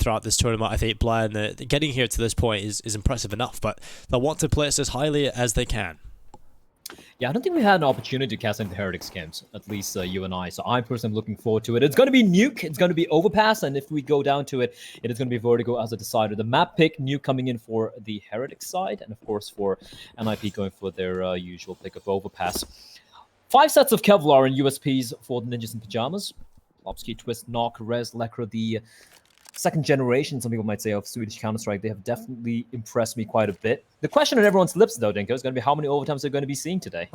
throughout this tournament. I think Blair, getting here to this point is impressive enough, but they'll want to place as highly as they can. Yeah, I don't think we had an opportunity to cast into the Heretics games, at least you and I. So I'm personally looking forward to it. It's going to be Nuke, it's going to be Overpass, and if we go down to it, it is going to be Vertigo as a decider. The map pick, Nuke coming in for the Heretics side, and of course for NIP going for their usual pick of Overpass. 5 sets of Kevlar and USPs for the Ninjas in Pyjamas. Lopsky, Twist, Knock, Rez, Lekra, the second generation, some people might say, of Swedish Counter-Strike. They have definitely impressed me quite a bit. The question on everyone's lips, though, Dinko, is going to be how many overtimes they're going to be seeing today.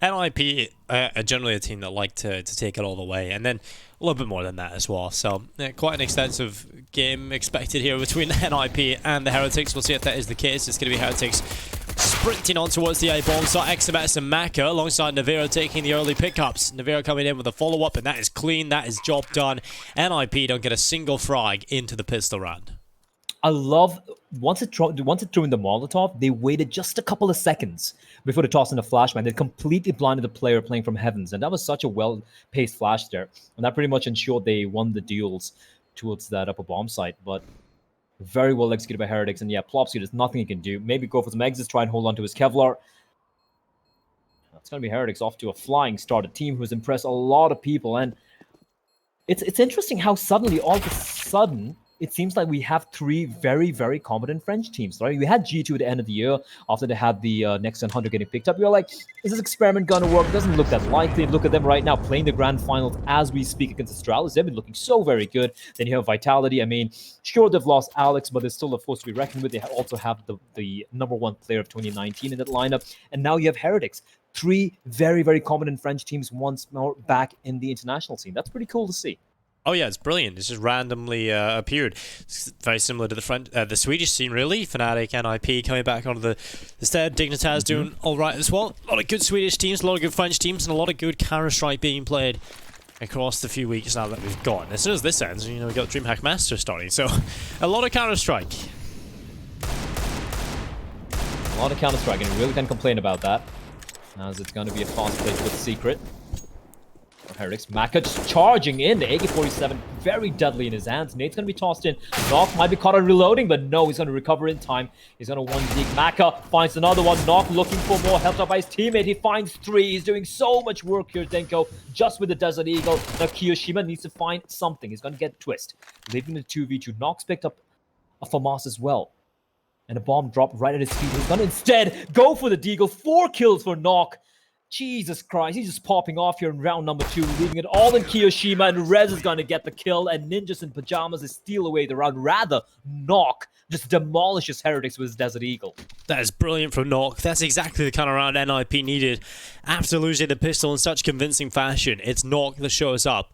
NIP are generally a team that like to take it all the way, and then a little bit more than that as well. So quite an extensive game expected here between NIP and the Heretics. We'll see if that is the case. It's going to be Heretics sprinting on towards the A-bomb. So XMS and Maka alongside Navira taking the early pickups. Navira coming in with a follow-up, and that is clean. That is job done. NIP don't get a single frag into the pistol round. I love, once it threw in the Molotov, they waited just a couple of seconds before they tossed in a flashbang. They completely blinded the player playing from Heavens, and that was such a well-paced flash there. And that pretty much ensured they won the duels towards that upper bomb site. But very well executed by Heretics, and yeah, Plopsky, there's nothing he can do. Maybe go for some exits, try and hold on to his Kevlar. It's going to be Heretics off to a flying start, a team who's impressed a lot of people, and it's interesting how suddenly, all of a sudden, it seems like we have 3 very, very competent French teams, right? We had G2 at the end of the year after they had the Next Gen 100 getting picked up. We were like, is this experiment going to work? It doesn't look that likely. Look at them right now playing the grand finals as we speak against Astralis. They've been looking so very good. Then you have Vitality. I mean, sure, they've lost Alex, but they're still a force to be reckoned with. They also have the #1 player of 2019 in that lineup. And now you have Heretics. 3 very, very competent French teams once more back in the international scene. That's pretty cool to see. Oh yeah, it's brilliant. It's just randomly appeared. It's very similar to the Swedish scene, really. Fnatic, NIP coming back onto the stead. Dignitas doing all right as well. A lot of good Swedish teams, a lot of good French teams, and a lot of good Counter-Strike being played across the few weeks now that we've gone. As soon as this ends, you know, we got DreamHack Master starting, so a lot of Counter-Strike. A lot of Counter-Strike, and you really can't complain about that, as it's going to be a fast play with Secret. Heretics, Maka just charging in, the AK-47 very deadly in his hands. Nate's going to be tossed in. Knock might be caught on reloading, but no, he's going to recover in time. He's going to 1-dig. Maka finds another one. Knock looking for more, helped out by his teammate. He finds 3. He's doing so much work here, Denko, just with the Desert Eagle. Now Kiyoshima needs to find something. He's going to get Twist, leaving the 2v2. Knock's picked up a FAMAS as well, and a bomb dropped right at his feet. He's going to instead go for the Deagle. 4 kills for Knock. Jesus Christ, he's just popping off here in round number 2, leaving it all in Kiyoshima, and Rez is going to get the kill, and Ninjas in Pyjamas is steal away the round. Rather, Knock just demolishes Heretics with his Desert Eagle. That is brilliant from Knock. That's exactly the kind of round NIP needed. After losing the pistol in such convincing fashion, it's Knock that shows up.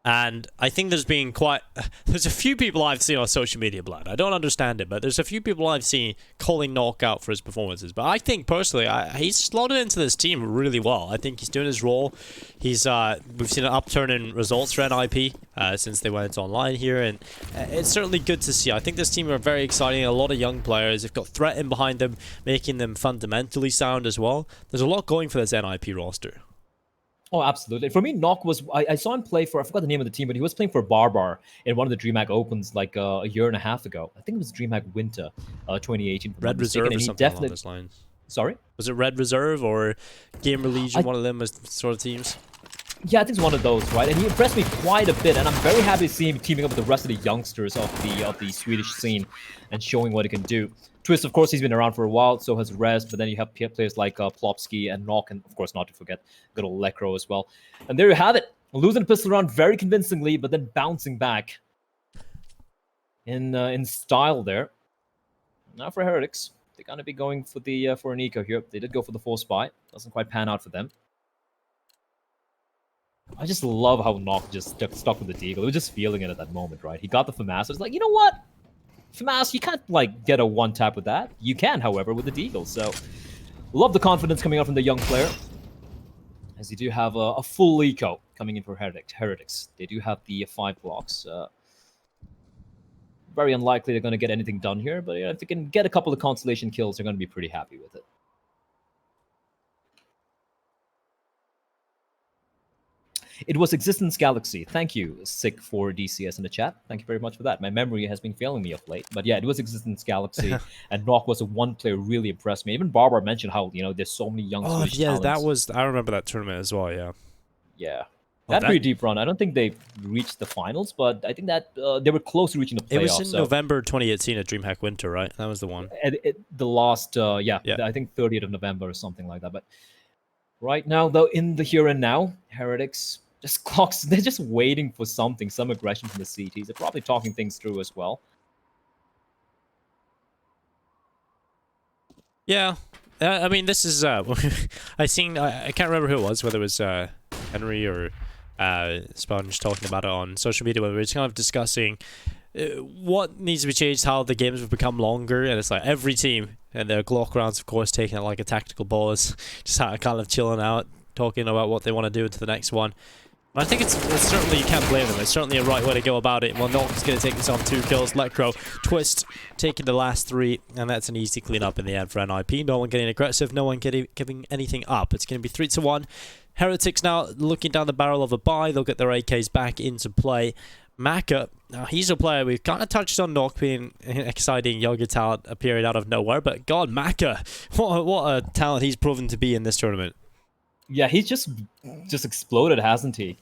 And I think there's a few people I've seen on social media, Blood. I don't understand it, but there's a few people I've seen calling Knock out for his performances. But I think, personally, he's slotted into this team really well. I think he's doing his role. We've seen an upturn in results for NIP since they went online here, and it's certainly good to see. I think this team are very exciting. A lot of young players. They've got threat in behind them, making them fundamentally sound as well. There's a lot going for this NIP roster. Oh, absolutely. For me, Knock was... I saw him play for... I forgot the name of the team, but he was playing for Barbar in one of the DreamHack Opens like a year and a half ago. I think it was DreamHack Winter 2018. Red Reserve or something along those lines. Sorry? Was it Red Reserve or Gamer Legion? One of them was sort of teams. Yeah, I think it's one of those, right? And he impressed me quite a bit, and I'm very happy to see him teaming up with the rest of the youngsters of the Swedish scene and showing what he can do. Twist, of course, he's been around for a while, so has Rez, but then you have players like Plopsky and Knock, and of course, not to forget good old Lekro as well. And there you have it. Losing the pistol round very convincingly, but then bouncing back in style there. Now for Heretics, they're going to be going for an eco here. They did go for the 4 spy. Doesn't quite pan out for them. I just love how Knock just stuck with the Deagle. He was just feeling it at that moment, right? He got the FAMAS. It's like, you know what? FAMAS, you can't, like, get a one-tap with that. You can, however, with the Deagle. So, love the confidence coming out from the young player. As they do have a full eco coming in for Heretics. They do have the 5 blocks. Very unlikely they're going to get anything done here, but if they can get a couple of consolation kills, they're going to be pretty happy with it. It was Existence Galaxy. Thank you, Sick for DCS in the chat. Thank you very much for that. My memory has been failing me of late. But yeah, it was Existence Galaxy, and Nock was a one player really impressed me. Even Barber mentioned how, there's so many young Oh, Swedish yeah, talents. that was... I remember that tournament as well, yeah. Yeah. Oh, That pretty deep run. I don't think they reached the finals, but I think that they were close to reaching the playoffs. It was in November 2018 at DreamHack Winter, right? That was the one. The last, Yeah. I think 30th of November or something like that. But right now, though, in the here and now, Heretics just clocks. They're just waiting for something, some aggression from the CTs. They're probably talking things through as well. Yeah. I mean, this is... I can't remember who it was, whether it was Henry or Sponge talking about it on social media, where we were just kind of discussing what needs to be changed, how the games have become longer, and it's like every team and their Glock rounds, of course, taking it like a tactical pause, just kind of chilling out, talking about what they want to do into the next one. And I think it's certainly, you can't blame them. It's certainly a right way to go about it. Well, Nock is going to take this on 2 kills. Lecro, Twist taking the last 3, and that's an easy cleanup in the end for NIP. No one getting aggressive, no one giving anything up. It's going to be 3-1. Heretics now looking down the barrel of a buy. They'll get their AKs back into play. Maka, now he's a player we've kind of touched on. Nock being an exciting younger talent appearing out of nowhere, but God, Maka, what a talent he's proven to be in this tournament. Yeah, he's just exploded, hasn't he?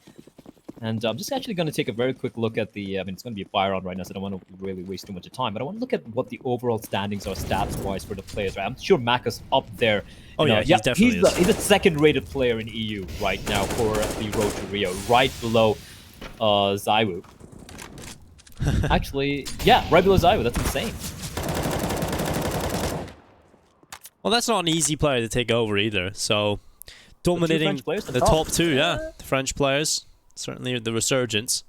And I'm just actually going to take a very quick look at the... I mean, it's going to be a fire round right now, so I don't want to really waste too much of time. But I want to look at what the overall standings are stats-wise for the players. Right? I'm sure Maka's up there. Oh, yeah, he's definitely he's a second-rated player in EU right now for the Road to Rio, right below Zaiwu. Actually, yeah, right below Zaiwu. That's insane. Well, that's not an easy player to take over either, so... Dominating the top 2, yeah. The French players. Certainly the resurgence.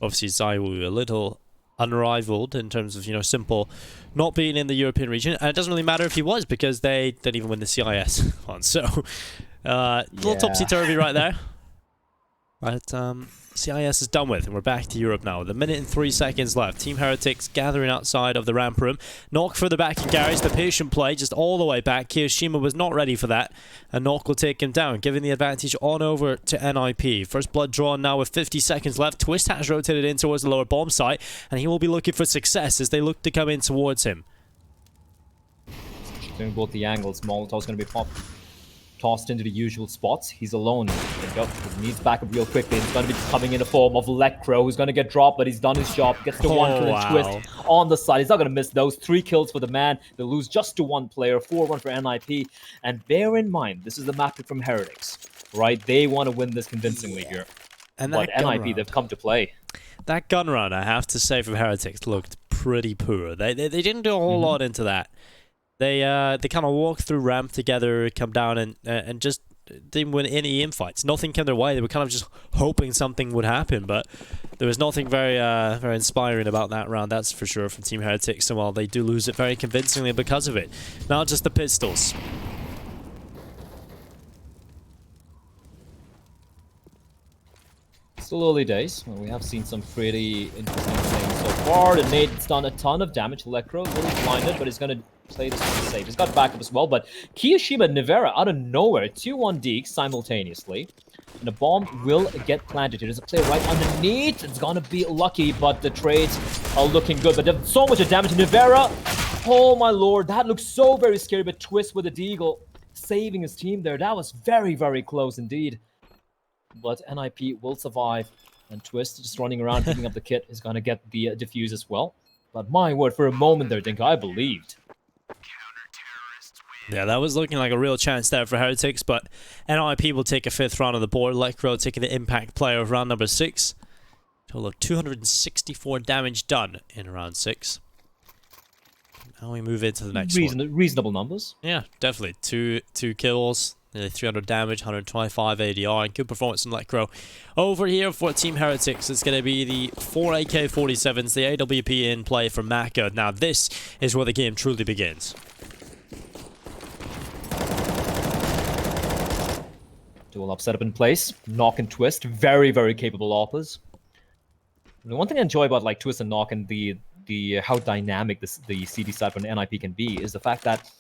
Obviously, Zaiwu a little unrivaled in terms of, simple not being in the European region. And it doesn't really matter if he was, because they didn't even win the CIS one. So, little topsy-turvy right there. But CIS is done with, and we're back to Europe now. With 1 minute and 3 seconds left. Team Heretics gathering outside of the ramp room. Nock further back and carries the patient play just all the way back. Kiyoshima was not ready for that, and Nock will take him down, giving the advantage on over to NIP. First blood drawn now with 50 seconds left. Twist has rotated in towards the lower bomb site, and he will be looking for success as they look to come in towards him. Doing both the angles. Molotov's going to be tossed into the usual spots. He's alone. He needs backup real quickly. He's going to be coming in the form of Lecro, who's going to get dropped, but he's done his job. Gets the 1 kill and Twist on the side. He's not going to miss those. 3 kills for the man. They lose just to 1 player. 4-1 for NIP. And bear in mind, this is the map pick from Heretics, right? They want to win this convincingly here. And but NIP, they've come to play. That gun run, I have to say, from Heretics looked pretty poor. They didn't do a whole lot into that. They kind of walked through ramp together, come down, and just didn't win any infights. Nothing came their way. They were kind of just hoping something would happen, but there was nothing very inspiring about that round, that's for sure, from Team Heretics. And while they do lose it very convincingly because of it, not just the pistols. Still early days. Well, we have seen some pretty interesting things so far. The nade's done a ton of damage. Lecro, a little blinded, but he's going to play this one safe. He's got backup as well, but Kiyoshima and Nivera out of nowhere, 2-1 Deeks simultaneously. And the bomb will get planted here. There's a player right underneath. It's going to be lucky, but the trades are looking good. But there's so much damage. Nivera, oh my lord, that looks so very scary, but Twist with the Deagle saving his team there. That was very, very close indeed. But NIP will survive, and Twist just running around picking up the kit is going to get the defuse as well. But my word, for a moment there, Dinka, I believed. Yeah, that was looking like a real chance there for Heretics, but NIP will take a 5th round on the board. Lecro taking the impact player of round number 6. Total of 264 damage done in round 6. Now we move into the next one. Reasonable numbers. Yeah, definitely. Two kills. Nearly 300 damage, 125 ADR, and good performance from Lecro. Over here for Team Heretics, it's going to be the 4 AK-47s, the AWP in play for Maka. Now this is where the game truly begins. Dual up setup in place. Nock and Twist, very, very capable AWPers. The one thing I enjoy about Twist and Nock and the how dynamic the CD side from NIP can be is the fact that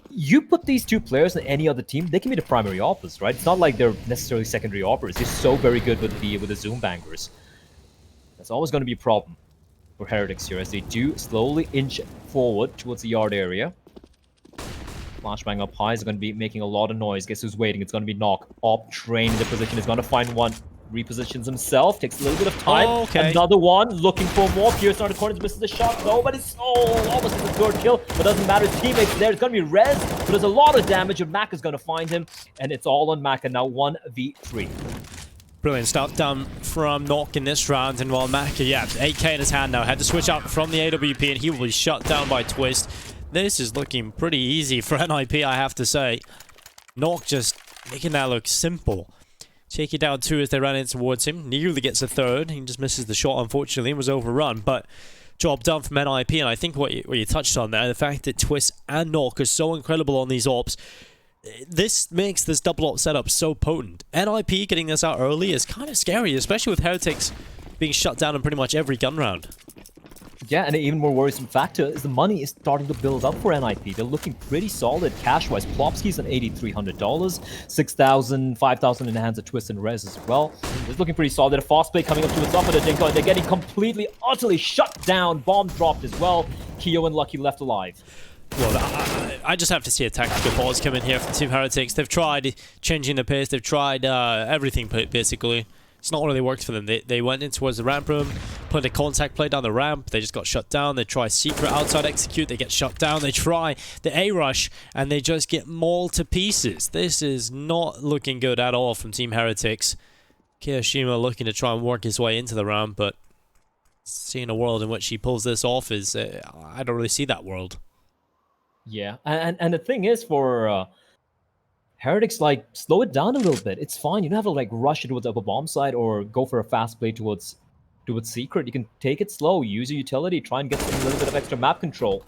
you put these two players in any other team, they can be the primary oppers, right? It's not like they're necessarily secondary oppers. They're so very good with the zoom bangers. That's always going to be a problem for Heretics here as they do slowly inch forward towards the yard area. Flashbang up high is going to be making a lot of noise. Guess who's waiting? It's going to be Knock. Op train in the position is going to find one. Repositions himself. Takes a little bit of time. Oh, okay. Another one. Looking for more. Pierce on the corner. Misses the shot. No, but it's almost a third kill. But doesn't matter. His teammates there. It's going to be Rez. But there's a lot of damage. And Mac is going to find him. And it's all on Mac. And now 1v3. Brilliant stuff done from Knock in this round. And while Mac, yeah, 8k in his hand now. Had to switch out from the AWP. And he will be shut down by Twist. This is looking pretty easy for NIP, I have to say. Knock just making that look simple. Taking down 2 as they ran in towards him. Nearly gets a third. He just misses the shot, unfortunately, and was overrun. But job done from NIP, and I think what you touched on there, the fact that Twist and Knock are so incredible on these ops, this makes this double op setup so potent. NIP getting this out early is kind of scary, especially with Heretics being shut down in pretty much every gun round. Yeah, and an even more worrisome factor is the money is starting to build up for NIP. They're looking pretty solid cash-wise. Plopsky's on $8,300, 6,000, 5,000 in the hands of Twist and Rez as well. It's looking pretty solid. A fast play coming up to the top of the Dinko, and they're getting completely, utterly shut down. Bomb dropped as well. Keo and Lucky left alive. Well, I just have to see a tactical pause come in here from Team Heretics. They've tried changing the pace. They've tried everything, basically. It's not really worked for them. They went in towards the ramp room, put a contact play down the ramp. They just got shut down. They try secret outside execute. They get shut down. They try the A-rush, and they just get mauled to pieces. This is not looking good at all from Team Heretics. Kiyoshima looking to try and work his way into the ramp, but seeing a world in which he pulls this off is... I don't really see that world. Yeah, and the thing is for... Heretics, like, slow it down a little bit. It's fine. You don't have to, like, rush it towards upper bomb side or go for a fast play towards secret. You can take it slow, use your utility, try and get a little bit of extra map control.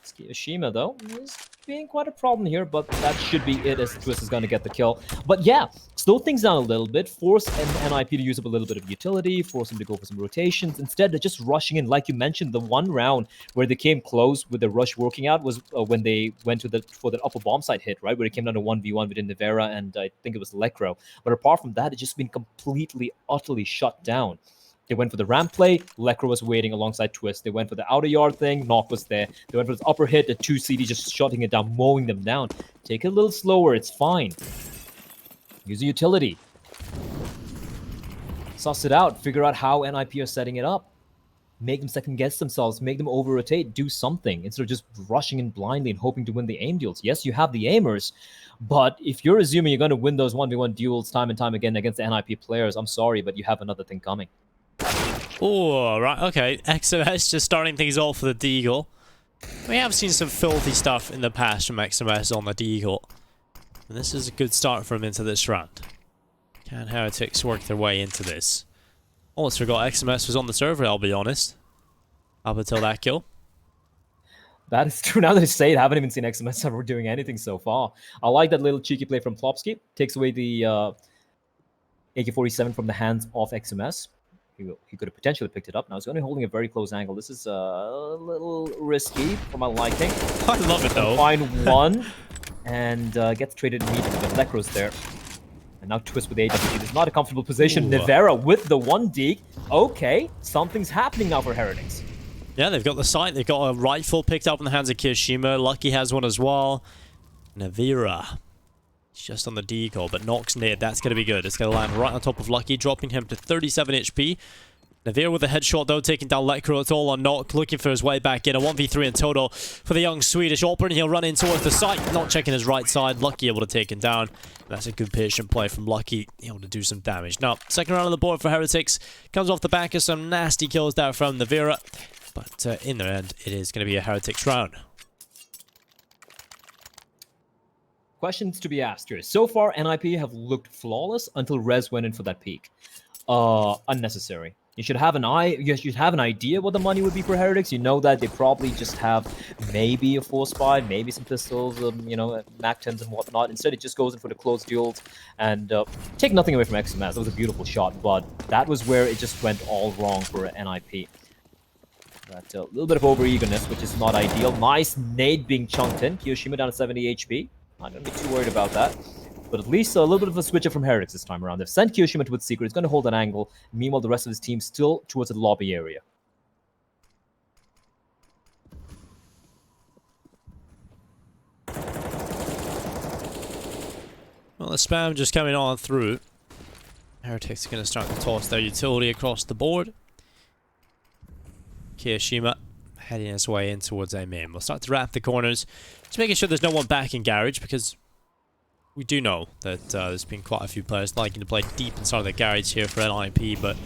Kiyoshima, though, is being quite a problem here, but that should be it as Twist is going to get the kill. But yeah, slow things down a little bit, force NIP to use up a little bit of utility, force them to go for some rotations. Instead, they're just rushing in. Like you mentioned, the one round where they came close with the rush working out was when they went to for the upper bomb side hit, right? Where it came down to 1v1 within Nivera, and I think it was Lekro. But apart from that, it's just been completely, utterly shut down. They went for the ramp play. Lekro was waiting alongside Twist. They went for the outer yard thing. Knock was there. They went for the upper hit. The 2 CD just shutting it down, mowing them down. Take it a little slower. It's fine. Use a utility. Suss it out. Figure out how NIP are setting it up. Make them second guess themselves. Make them over-rotate. Do something instead of just rushing in blindly and hoping to win the aim duels. Yes, you have the aimers, but if you're assuming you're going to win those 1v1 duels time and time again against the NIP players, I'm sorry, but you have another thing coming. Oh, right, okay. XMS just starting things off for the Deagle. We have seen some filthy stuff in the past from XMS on the Deagle. And this is a good start for him into this round. Can Heretics work their way into this? Almost forgot XMS was on the server, I'll be honest. Up until that kill. That is true. Now that I say it, I haven't even seen XMS ever doing anything so far. I like that little cheeky play from Plopsky. Takes away the AK-47 from the hands of XMS. He could have potentially picked it up. Now he's only holding a very close angle. This is a little risky for my liking. I love it though. Find one and gets traded immediately. But Lekro's there. And now Twist with AWP. This is not a comfortable position. Ooh. Nivera with the 1 deke. Okay, something's happening now for Heretics. Yeah, they've got the sight. They've got a rifle picked up in the hands of Kiyoshima. Lucky has one as well. Nivera. Just on the decoy, but Knock's near. That's going to be good. It's going to land right on top of Lucky, dropping him to 37 HP. Navir with a headshot, though, taking down Lekro. It's all on Knock, looking for his way back in. A 1v3 in total for the young Swedish Opera, and he'll run in towards the site. Not checking his right side. Lucky able to take him down. That's a good patient play from Lucky, able to do some damage. Now, second round on the board for Heretics. Comes off the back of some nasty kills there from Navira. But in the end, it is going to be a Heretics round. Questions to be asked here. So far, NIP have looked flawless until Rez went in for that peak. Unnecessary. You should have an idea what the money would be for Heretics. You know that they probably just have maybe a 4-spot, maybe some pistols, you know, MAC-10s and whatnot. Instead, it just goes in for the close duels and take nothing away from XMS. That was a beautiful shot, but that was where it just went all wrong for NIP. That little bit of over-eagerness, which is not ideal. Nice nade being chunked in. Kiyoshima down to 70 HP. Not going to be too worried about that. But at least a little bit of a switch up from Heretics this time around. They've sent Kiyoshima to its secret. He's going to hold an angle. Meanwhile, the rest of his team still towards the lobby area. Well, the spam just coming on through. Heretics are going to start to toss their utility across the board. Kiyoshima heading his way in towards A main. We'll start to wrap the corners. Just making sure there's no one back in garage, because we do know that there's been quite a few players liking to play deep inside the garage here for NIP, but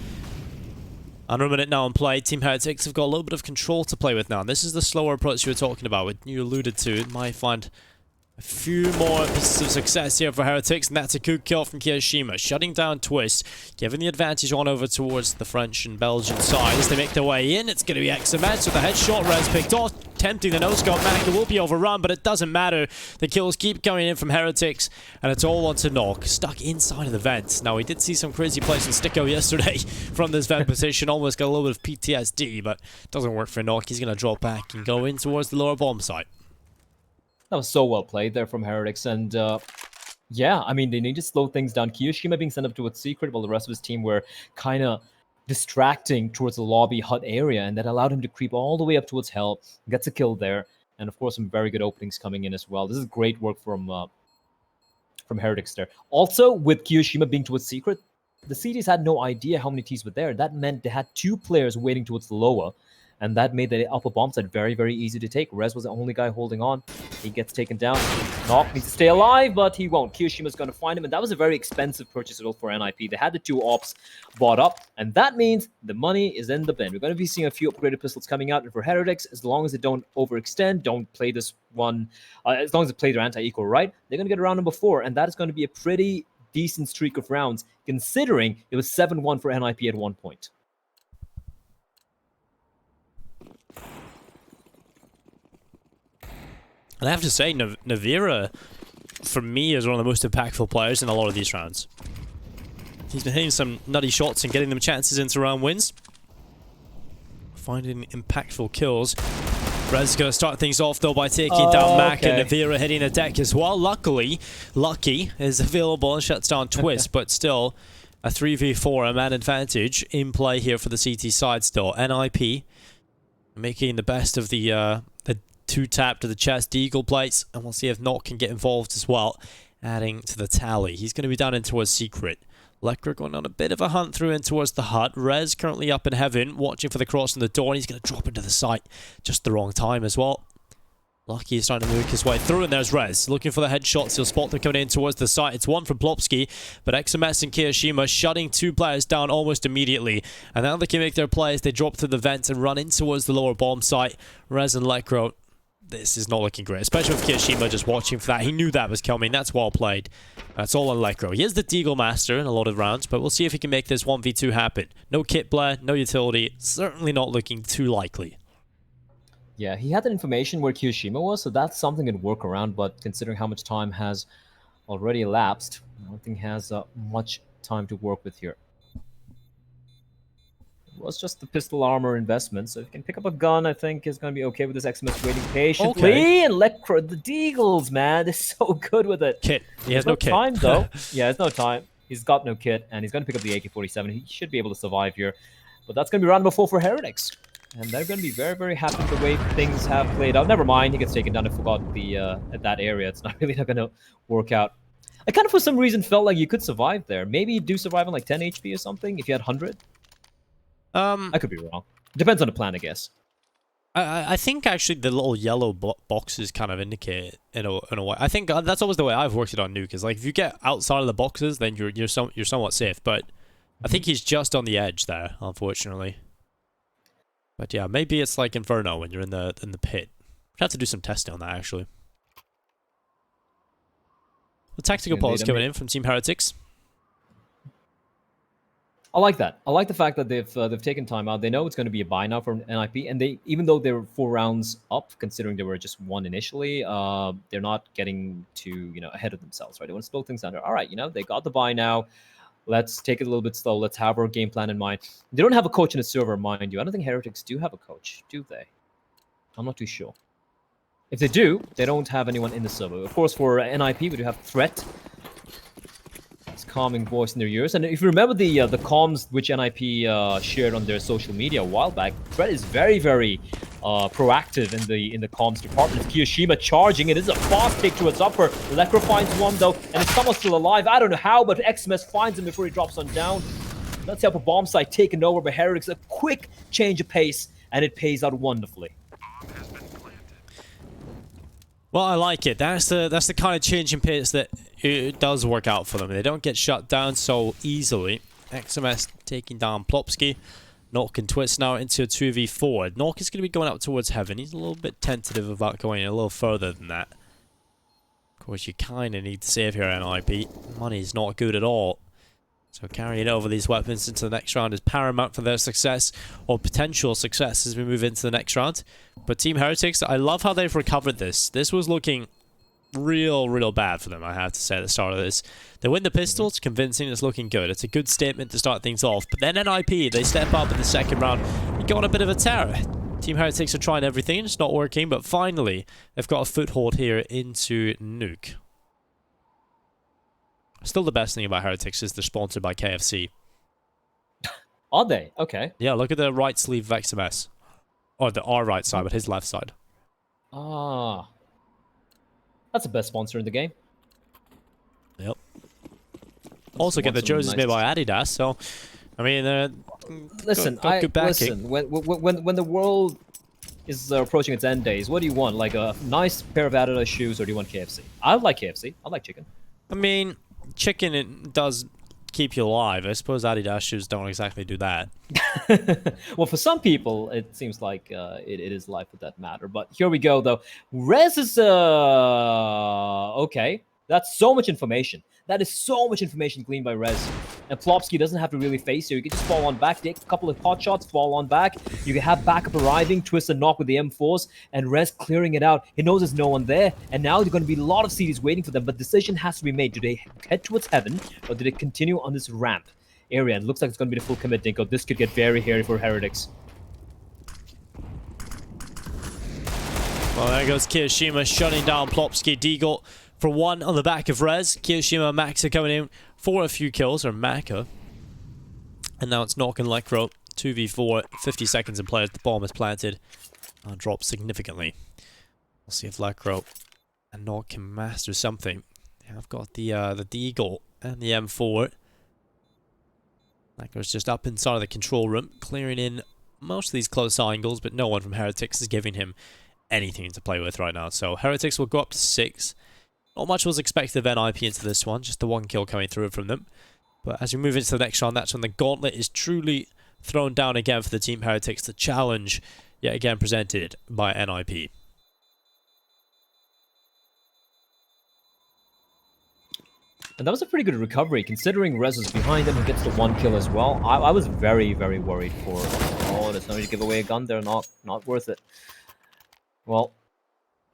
under a minute now on play, Team Heretics have got a little bit of control to play with now. This is the slower approach you were talking about, what you alluded to. It might find a few more pieces of success here for Heretics, and that's a good kill from Kiyoshima, shutting down Twist, giving the advantage on over towards the French and Belgian side. As they make their way in, it's going to be XMS with a headshot. Res picked off, tempting the no-scope. Mac will be overrun, but it doesn't matter. The kills keep coming in from Heretics, and it's all onto Nuke, stuck inside of the vent. Now, we did see some crazy plays in Sticko yesterday from this vent position, almost got a little bit of PTSD, but it doesn't work for Nuke. He's going to drop back and go in towards the lower bomb site. That was so well played there from Heretics, and yeah, I mean, they need to slow things down. Kiyoshima being sent up to its secret while the rest of his team were kind of distracting towards the lobby hut area, and that allowed him to creep all the way up towards Hell, gets a kill there, and of course some very good openings coming in as well. This is great work from Heretics there. Also, with Kiyoshima being towards secret, the CTs had no idea how many Ts were there. That meant they had 2 players waiting towards the lower, and that made the upper bomb side very, very easy to take. Rez was the only guy holding on. He gets taken down. Nuke needs to stay alive, but he won't. Kiyoshima's going to find him, and that was a very expensive purchase for NIP. They had the 2 ops bought up, and that means the money is in the bin. We're going to be seeing a few upgraded pistols coming out, and for Heretics, as long as they don't overextend, don't play this one, as long as they play their anti-equal right, they're going to get around number 4, and that is going to be a pretty decent streak of rounds, considering it was 7-1 for NIP at one point. And I have to say, Navira, for me, is one of the most impactful players in a lot of these rounds. He's been hitting some nutty shots and getting them chances into round wins. Finding impactful kills. Rez is going to start things off, though, by taking down Mac, and Navira hitting a deck as well. Luckily, Lucky is available and shuts down Twist, but still, a 3v4, a man advantage in play here for the CT side still. NIP making the best of the 2-tap to the chest Eagle plates, and we'll see if Nuke can get involved as well, adding to the tally. He's going to be down in towards secret. Lekra going on a bit of a hunt through in towards the hut. Rez currently up in heaven, watching for the cross on the door, and he's going to drop into the site just the wrong time as well. Lucky is starting to move his way through, and there's Rez looking for the headshots. He'll spot them coming in towards the site. It's one from Plopsky, but XMS and Kiyoshima shutting 2 players down almost immediately. And now they can make their plays. They drop through the vents and run in towards the lower bomb site. Rez and Lekra, this is not looking great, especially with Kiyoshima just watching for that. He knew that was coming. That's well played. That's all on Lekra. He is the Deagle Master in a lot of rounds, but we'll see if he can make this 1v2 happen. No kit blare, no utility. Certainly not looking too likely. Yeah, he had that information where Kiyoshima was, so that's something to work around, but considering how much time has already elapsed, I don't think he has much time to work with here. It was just the pistol armor investment, so if you can pick up a gun, I think is going to be okay with this XMS waiting patiently. Okay. And Lekra, the Deagles, man, they're so good with it. Kit. He has no kit. Time, though. Yeah, there's no time. He's got no kit, and he's going to pick up the AK-47. He should be able to survive here. But that's going to be round number 4 for Heretics. And they're going to be very, very happy with the way things have played out. Never mind, he gets taken down. I forgot the at that area. It's not really not going to work out. I kind of, for some reason, felt like you could survive there. Maybe you do survive on like 10 HP or something if you had 100. I could be wrong. Depends on the plan, I guess. I think actually the little yellow boxes kind of indicate it in a way. I think that's always the way I've worked it on Nuke. Is like if you get outside of the boxes, then you're somewhat safe. But I think he's just on the edge there, unfortunately. But yeah, maybe it's like Inferno when you're in the pit. We have to do some testing on that actually. The tactical pause coming in from Team Heretics. I like that. I like the fact that they've taken time out. They know it's going to be a buy now from NIP, and they, even though they were 4 rounds up, considering they were just 1 initially, they're not getting to ahead of themselves, right? They want to slow things down. All right, they got the buy now. Let's take it a little bit slow. Let's have our game plan in mind. They don't have a coach in the server, mind you. I don't think Heretics do have a coach, do they? I'm not too sure. If they do, they don't have anyone in the server. Of course, for NIP, we do have Threat. It's calming voice in their ears. And if you remember the comms which NIP shared on their social media a while back, Threat is very, very proactive in the comms department. It's Kiyoshima charging. It is a fast take towards upper. Lekra finds one though, and it's someone still alive. I don't know how, but XMS finds him before he drops on down. Let's see upper bomb site taken over by Heretics. A quick change of pace, and it pays out wonderfully. Well, I like it. That's the kind of change in pace that it does work out for them. They don't get shut down so easily. XMS taking down Plopsky. Nuke and Twist now into a 2v4. Nuke is going to be going up towards Heaven. He's a little bit tentative about going a little further than that. Of course, you kind of need to save here, NIP. Money's not good at all. So carrying over these weapons into the next round is paramount for their success, or potential success as we move into the next round. But Team Heretics, I love how they've recovered this. This was looking real bad for them, I have to say, at the start of this. They win the pistols, convincing, it's looking good. It's a good statement to start things off. But then NIP, they step up in the second round and go on a bit of a tear. Team Heretics are trying everything, it's not working, but finally, they've got a foothold here into Nuke. Still, the best thing about Heretics is they're sponsored by KFC. Are they? Okay. Yeah, look at the right sleeve of XMS. Or our right side, but his left side. Ah. That's the best sponsor in the game. Yep. Also get the jerseys made by Adidas, so... I mean, listen, listen, when the world is approaching its end days, what do you want? Like a nice pair of Adidas shoes, or do you want KFC? I like KFC. I like chicken. I mean, chicken, it does keep you alive. I suppose Adidas shoes don't exactly do that. Well, for some people, it seems like it is life for that matter. But here we go, though. Rez is... okay. That's so much information. That is so much information gleaned by Rez. And Plopsky doesn't have to really face you. You can just fall on back, take a couple of pot shots, fall on back. You can have backup arriving, Twist and Nuke with the M4s, and Rez clearing it out. He knows there's no one there, and now there's going to be a lot of CDs waiting for them, but decision has to be made. Do they head towards Heaven, or do they continue on this ramp area? It looks like it's going to be the full commit, Dinko. This could get very hairy for Heretics. Well, there goes Kiyoshima shutting down Plopsky. Deagle for one on the back of Rez. Kiyoshima and Max are coming in for a few kills, or Maka. And now it's Nuke and Lekro. 2v4, 50 seconds in play as the bomb is planted. Dropped significantly. We'll see if Lekro and Nuke can master something. I've got the Deagle and the M4. Lekro's just up inside of the control room, clearing in most of these close angles, but no one from Heretics is giving him anything to play with right now. So Heretics will go up to 6. Not much was expected of NIP into this one, just the one kill coming through from them. But as we move into the next round, that's when the gauntlet is truly thrown down again for the Team Heretics. The challenge, yet again presented by NIP. And that was a pretty good recovery, considering Rez was behind him and gets the one kill as well. I was very worried for... Oh, there's no need to give away a gun there. Not worth it. Well...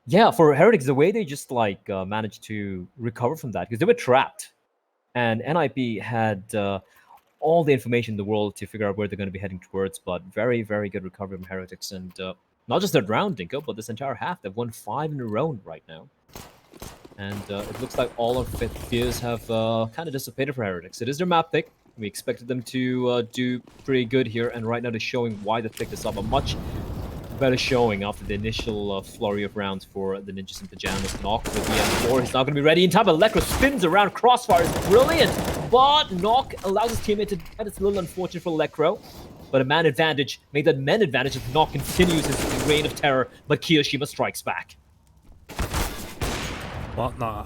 Yeah, for Heretics, the way they just like managed to recover from that, because they were trapped, and NIP had all the information in the world to figure out where they're going to be heading towards. But very good recovery from Heretics, and not just that round, Dinko, but this entire half. They've won 5 in a row right now, and it looks like all of fears have kind of dissipated for Heretics. It is their map pick. We expected them to do pretty good here, and right now they're showing why they picked this up. A much better showing after the initial flurry of rounds for the Ninjas and Pyjamas. Nuke with the M4. He's not going to be ready in time, but Lekra spins around. Crossfire is brilliant, but Nuke allows his teammate to... And it's a little unfortunate for Lekra, but a man advantage. Make that men advantage if Nuke continues his reign of terror, but Kiyoshima strikes back. Well, nah.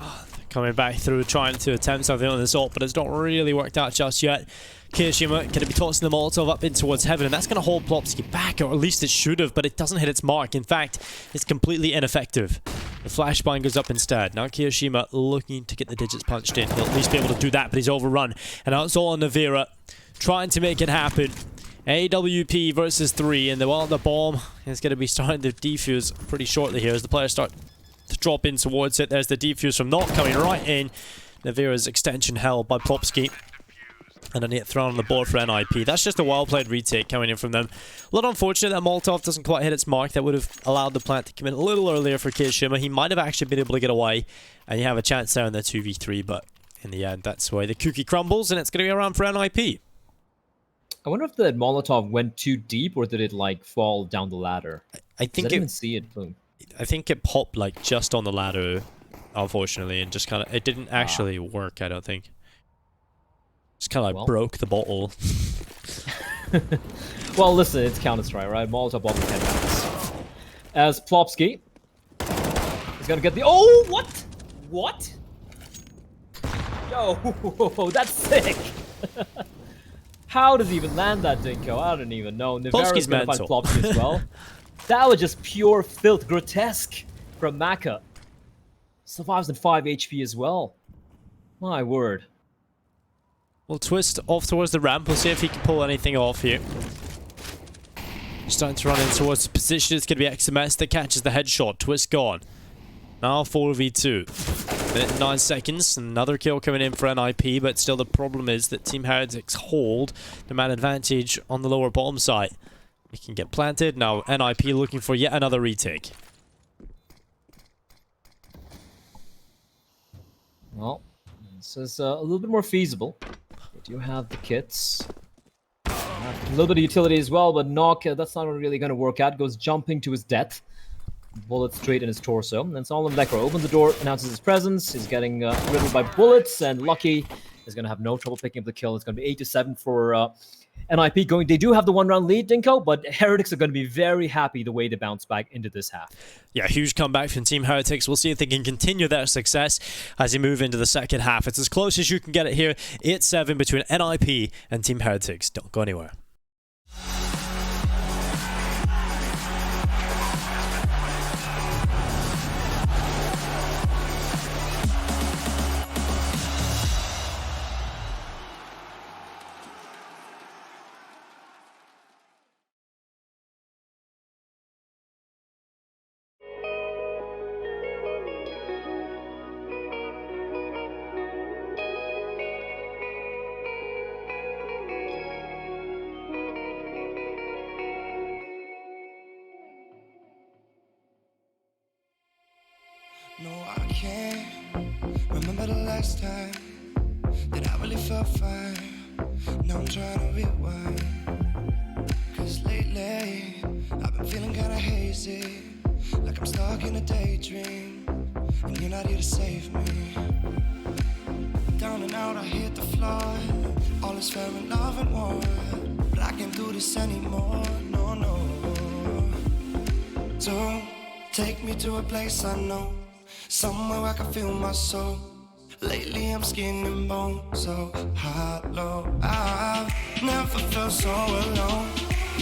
Coming back through, trying to attempt something on this ult, but it's not really worked out just yet. Kiyoshima going to be tossing the Molotov up in towards Heaven, and that's going to hold Plopsky back, or at least it should have, but it doesn't hit its mark. In fact, it's completely ineffective. The flashbang goes up instead. Now Kiyoshima looking to get the digits punched in. He'll at least be able to do that, but he's overrun. And now it's all on Navira, trying to make it happen. AWP versus 3, and the bomb is going to be starting to defuse pretty shortly here as the players start to drop in towards it. There's the defuse from Nuke coming right in. Navira's extension held by Plopsky. And a net thrown on the board for NIP. That's just a well-played retake coming in from them. A little unfortunate that Molotov doesn't quite hit its mark. That would have allowed the plant to come in a little earlier for Kirishima. He might have actually been able to get away. And you have a chance there in the 2v3. But in the end, that's why the cookie crumbles. And it's going to be around for NIP. I wonder if the Molotov went too deep or did it like fall down the ladder? I think I didn't even see it boom. I think it popped like just on the ladder, unfortunately. And just kind of... It didn't actually work, I don't think. Just kind of like broke the bottle. Well, listen, it's Counter-Strike, right? Molotov bottle 10 minutes. As Plopsky is gonna get the... Oh, what? What? Yo, that's sick. How does he even land that, Dinko? I don't even know. Nivera's gonna find Plopsky as well. That was just pure filth, grotesque from Maka. Survives in 5 HP as well. My word. We'll twist off towards the ramp. We'll see if he can pull anything off here. Starting to run in towards the position. It's going to be XMS that catches the headshot. Twist gone. Now 4v2. Minute and 9 seconds. Another kill coming in for NIP, but still the problem is that Team Heretics hold the man advantage on the lower bottom side. He can get planted. Now NIP looking for yet another retake. Well, this is a little bit more feasible. They do have the kits. A little bit of utility as well, but Nuke, that's not really going to work out. Goes jumping to his death. Bullet straight in his torso. And Solomon Lekro opens the door, announces his presence. He's getting riddled by bullets, and Lucky is going to have no trouble picking up the kill. It's going to be 8-7 for NIP going. They do have the 1-round lead, Dinko, but Heretics are going to be very happy the way they bounce back into this half. Yeah, huge comeback from Team Heretics. We'll see if they can continue their success as they move into the second half. It's as close as you can get it here. 8-7 between NIP and Team Heretics. Don't go anywhere. No, I can't remember the last time that I really felt fine. Now I'm trying to rewind, 'cause lately I've been feeling kinda hazy, like I'm stuck in a daydream, and you're not here to save me. Down and out, I hit the floor. All is fair in love and war, but I can't do this anymore. No, no. Don't take me to a place I know, somewhere I can feel my soul. Lately I'm skin and bone, so hollow. I've never felt so alone.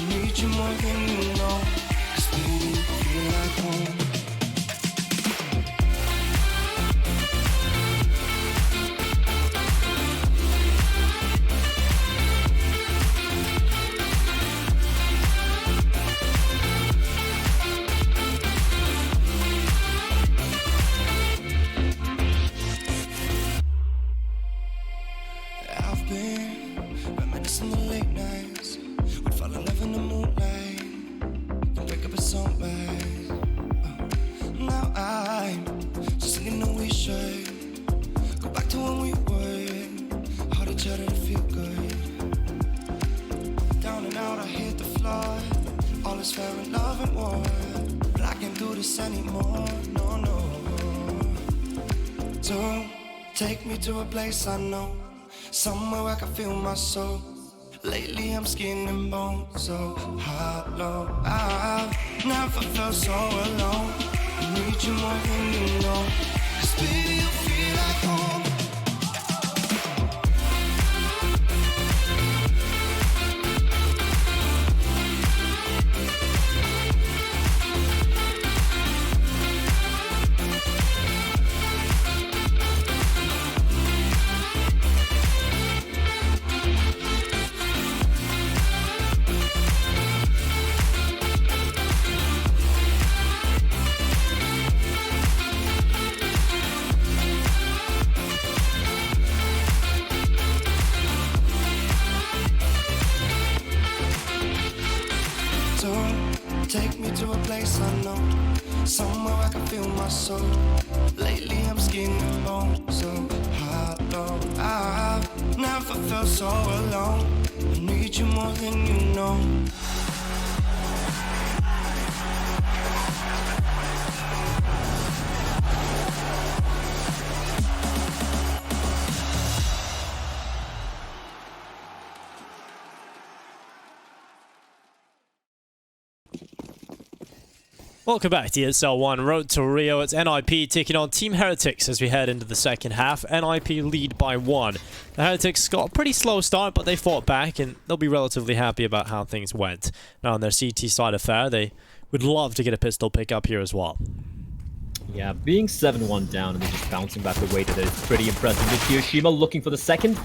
Need you more than you know, 'cause baby, you feel like home. Reminiscing the late nights, we'd fall in love in the moonlight, then wake up at sunrise. Now I'm just thinking that we should go back to when we were, hold each other to feel good. Down and out, I hit the floor. All is fair in love and war, but I can't do this anymore. No, no. Don't take me to a place I know, somewhere I can feel my soul. Lately I'm skin and bone, so hollow. I've never felt so alone. I need you more than you know, 'cause baby, you feel like home. Take me to a place unknown, somewhere I can feel my soul. Lately I'm skin and bone, so hollow. I've never felt so alone. I need you more than you know. Welcome back to ESL 1 Road to Rio. It's NIP taking on Team Heretics as we head into the second half. NIP lead by 1. The Heretics got a pretty slow start, but they fought back, and they'll be relatively happy about how things went. Now on their CT side affair, they would love to get a pistol pick up here as well. Yeah, being 7-1 down and then just bouncing back the way that is pretty impressive. Hiroshima looking for the second.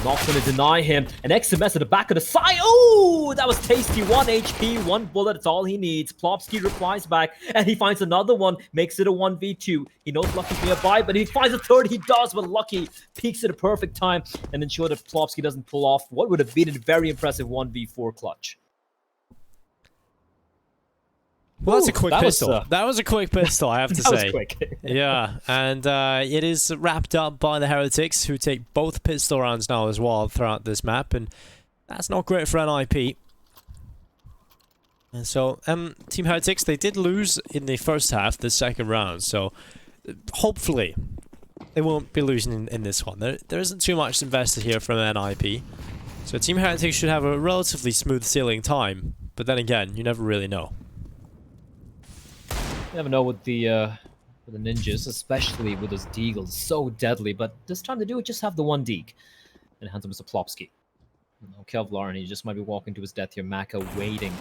Not going to deny him. An XMS at the back of the side. Oh, that was tasty. 1 HP, 1 bullet. That's all he needs. Plopsky replies back, and he finds another one. Makes it a 1v2. He knows Lucky's nearby, but he finds a third. He does, but Lucky peaks at a perfect time and ensure that Plopsky doesn't pull off what would have been a very impressive 1v4 clutch. Well, that's a quick pistol. That was a quick pistol, I have to say. That was quick. Yeah, and it is wrapped up by the Heretics, who take both pistol rounds now as well throughout this map, and that's not great for NIP. And so, Team Heretics, they did lose in the first half, the second round, so hopefully they won't be losing in this one. There isn't too much invested here from NIP, so Team Heretics should have a relatively smooth sailing time, but then again, you never really know. You never know with the ninjas, especially with those deagles. So deadly, but this time they do just have the 1 deag. And hands him to Plopsky. No Kevlar, and he just might be walking to his death here. Maka waiting.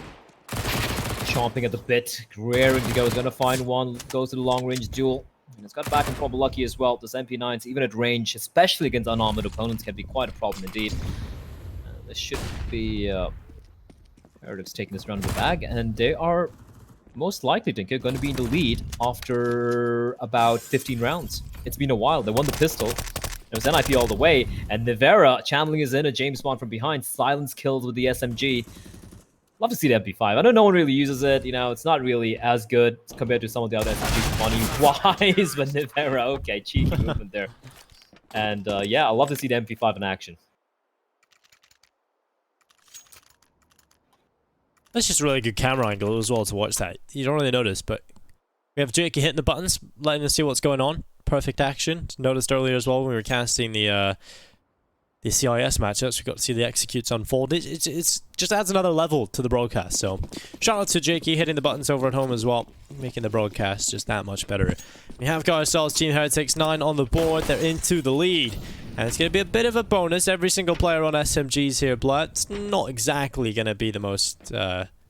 Chomping at the bit. Raring to go. He's going to find one. Goes to the long-range duel. And it's got back and probably Lucky as well. This MP9s, even at range, especially against unarmored opponents, can be quite a problem indeed. This should be Heretics taking this round of the bag, and they are most likely, Dinka, going to be in the lead after about 15 rounds. It's been a while. They won the pistol. It was NIP all the way. And Nivera channeling his inner James Bond from behind. Silence kills with the SMG. Love to see the MP5. I know no one really uses it. You know, it's not really as good compared to some of the other SMGs money-wise. But Nivera, okay, cheeky movement there. And yeah, I love to see the MP5 in action. That's just a really good camera angle as well to watch that. You don't really notice, but we have Jakey hitting the buttons, letting us see what's going on. Perfect action. Noticed earlier as well when we were casting the CIS matchups, we got to see the executes unfold. It's just adds another level to the broadcast. So shout out to Jakey hitting the buttons over at home as well, making the broadcast just that much better. We have got ourselves Team Heretics 9 on the board. They're into the lead. And it's going to be a bit of a bonus. Every single player on SMGs here, Blood. It's not exactly going to be the most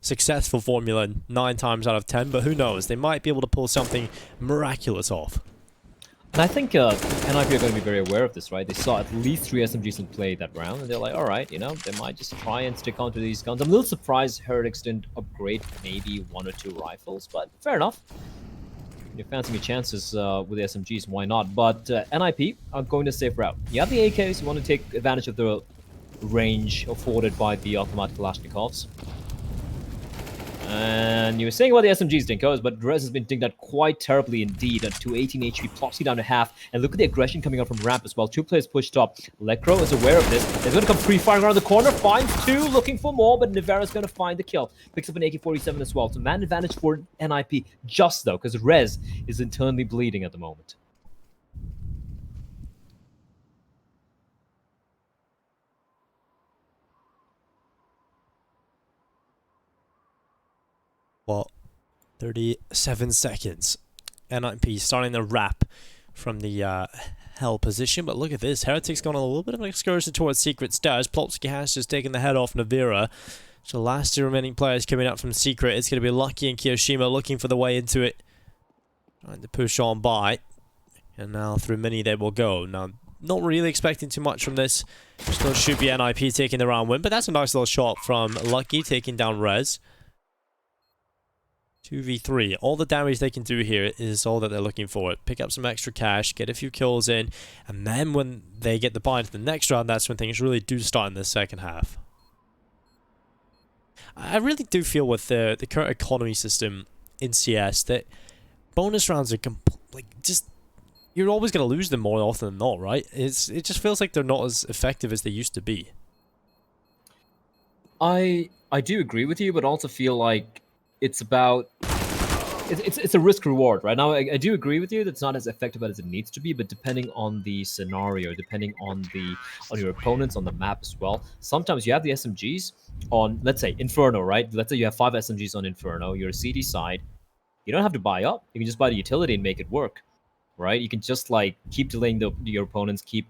successful formula 9 times out of 10, but who knows? They might be able to pull something miraculous off. And I think NIP are going to be very aware of this, right? They saw at least 3 SMGs in play that round, and they're like, alright, you know, they might just try and stick onto these guns. I'm a little surprised Heretics didn't upgrade maybe 1 or 2 rifles, but fair enough. You're fancying your chances with the SMGs, why not? But NIP are going the safe route. You have the AKs, you want to take advantage of the range afforded by the automatic Kalashnikovs. And you were saying about the SMGs, Dinkos, but Rez has been dinged out quite terribly indeed. At 218 HP, Plopsky down to half. And look at the aggression coming out from ramp as well. 2 players pushed up. Electro is aware of this. They're going to come free-firing around the corner. Finds 2, looking for more, but Nivera's going to find the kill. Picks up an AK-47 as well. So man advantage for NIP, just though, because Rez is internally bleeding at the moment. Well, 37 seconds. NIP starting the wrap from the hell position, but look at this. Heretics going on a little bit of an excursion towards Secret Stairs. Plopsky has just taken the head off Nivera. So the last 2 remaining players coming up from Secret. It's going to be Lucky and Kiyoshima looking for the way into it. Trying to push on by. And now through Mini they will go. Now, not really expecting too much from this. Still should be NIP taking the round win, but that's a nice little shot from Lucky taking down Rez. 2v3. All the damage they can do here is all that they're looking for. Pick up some extra cash, get a few kills in, and then when they get the buy into the next round, that's when things really do start in the second half. I really do feel with the current economy system in CS that bonus rounds are just you're always going to lose them more often than not, right? It just feels like they're not as effective as they used to be. I do agree with you, but also feel like it's about it's a risk reward, right? Now I do agree with you that it's not as effective as it needs to be, but depending on the scenario, depending on your opponents on the map as well, sometimes you have the SMGs on, let's say Inferno, right? Let's say you have 5 SMGs on Inferno, you're a CD side, you don't have to buy up, you can just buy the utility and make it work, right? You can just like keep delaying your opponents, keep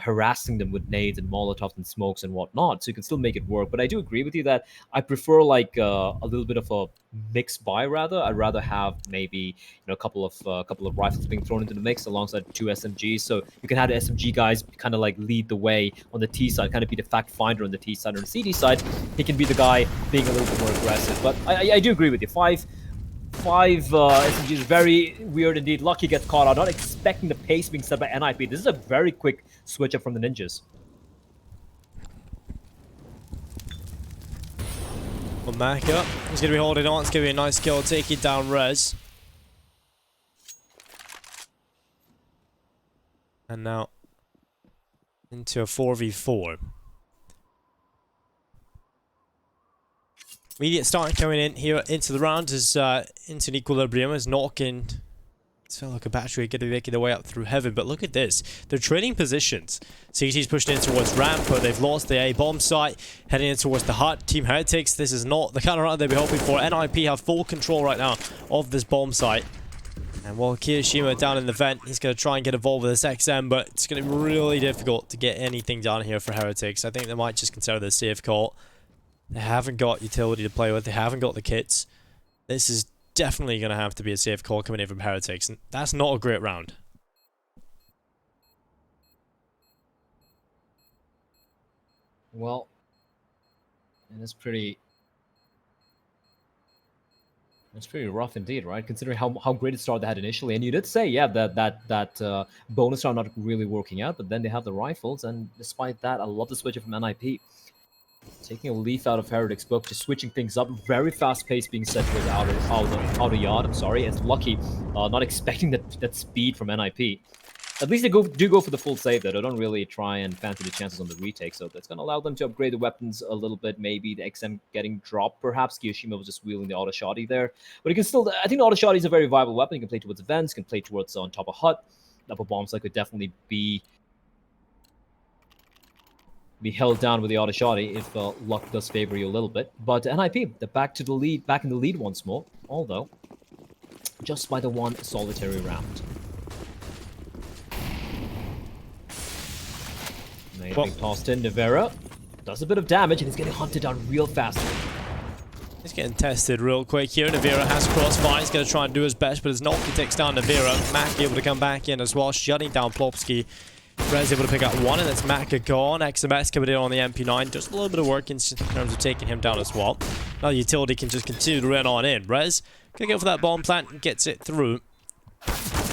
harassing them with nades and molotovs and smokes and whatnot, so you can still make it work. But I do agree with you that I prefer like a little bit of a mixed buy. Rather, I'd rather have maybe a couple of rifles being thrown into the mix alongside 2 SMGs, so you can have the SMG guys kind of like lead the way on the T side, kind of be the fact finder on the T side. On the CD side, he can be the guy being a little bit more aggressive. But I do agree with you. Five SMGs is very weird indeed. Lucky gets caught out, not expecting the pace being set by NIP. This is a very quick switch up from the ninjas. Well, Maka, he's going to be holding on. It's going to be a nice kill, taking down Rez. And now into a 4v4. Immediate start coming in here into the round as into an equilibrium as Nuke and it's like a battery going to be making their way up through heaven. But look at this, they're trading positions. CT's pushed in towards ramp, but they've lost the A bomb site, heading in towards the hut. Team Heretics, this is not the kind of round they'd be hoping for. NIP have full control right now of this bomb site. And while Kirishima down in the vent, he's going to try and get involved with this XM, but it's going to be really difficult to get anything done here for Heretics. I think they might just consider this safe call. They haven't got utility to play with. They haven't got the kits. This is definitely going to have to be a safe call coming in from Heretics. And that's not a great round. Well, and it's pretty rough indeed, right? Considering how great a start they had initially. And you did say, yeah, that bonus round not really working out, but then they have the rifles. And despite that, I love the switch from NIP. Taking a leaf out of Heretics' book, just switching things up. Very fast pace being set towards outer yard. I'm sorry, it's Lucky not expecting that speed from NIP. At least they do go for the full save though. They don't really try and fancy the chances on the retake, so that's going to allow them to upgrade the weapons a little bit. Maybe the XM getting dropped, perhaps. Kiyoshima was just wheeling the auto shotty there, but you can still. I think the auto shotty is a very viable weapon. You can play towards events, you can play towards on top of hut. Double bomb site could definitely be held down with the auto shotty if luck does favor you a little bit. But NIP, they're back in the lead once more, although just by the one solitary round. Being tossed in, Nevera does a bit of damage and he's getting hunted down real fast. He's getting tested real quick here. Nevera has crossfire. He's going to try and do his best, but as Nuke takes down Nevera, Mac able to come back in as well, shutting down Plopsky. Rez able to pick up one, and that's Maka gone. XMS coming in on the MP9. Just a little bit of work in terms of taking him down as well. Now the utility can just continue to run on in. Rez gonna go for that bomb plant and gets it through.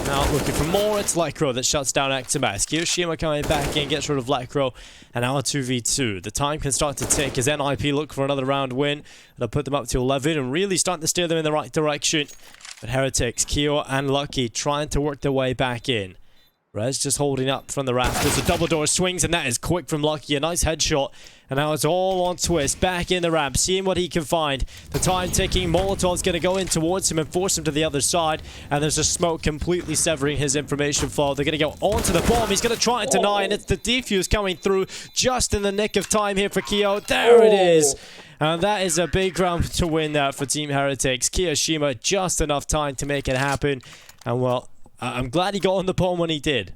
Now looking for more, it's Lecro that shuts down XMS. Kiyoshima coming back in, gets rid of Lecro, and now a 2v2. The time can start to tick as NIP look for another round win. They'll put them up to 11 and really starting to steer them in the right direction. But Heretics, Kyo and Lucky trying to work their way back in. Rez just holding up from the rafters. The double door swings, and that is quick from Lucky. A nice headshot. And now it's all on Twist. Back in the ramp, seeing what he can find. The time ticking. Molotov's going to go in towards him and force him to the other side. And there's a smoke completely severing his information flow. They're going to go onto the bomb. He's going to try and deny, and it's the defuse coming through just in the nick of time here for Kyo. There it is. And that is a big round to win that for Team Heretics. Kiyoshima, just enough time to make it happen. And well, I'm glad he got on the bomb when he did.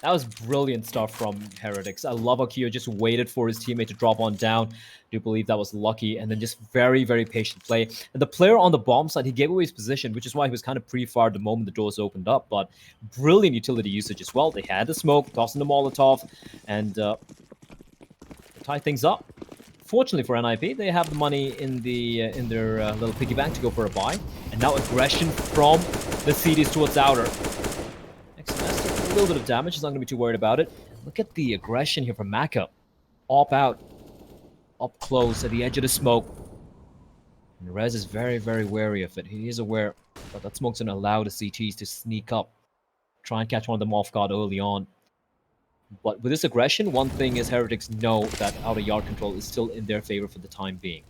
That was brilliant stuff from Heretics. I love how Kyo just waited for his teammate to drop on down. I do believe that was Lucky, and then just very, very patient play. And the player on the bomb side, he gave away his position, which is why he was kind of pre-fired the moment the doors opened up. But brilliant utility usage as well. They had the smoke, tossing the Molotov, and tie things up. Fortunately for NIP, they have the money in their little piggy bank to go for a buy. And now aggression from the CDs towards outer. XMS took a little bit of damage. He's not going to be too worried about it. Look at the aggression here from Maka. Op out. up close at the edge of the smoke. And Rez is very, very wary of it. He is aware that that smoke's going to allow the CTs to sneak up, try and catch one of them off guard early on. But with this aggression, one thing is Heretics know that outer yard control is still in their favor for the time being.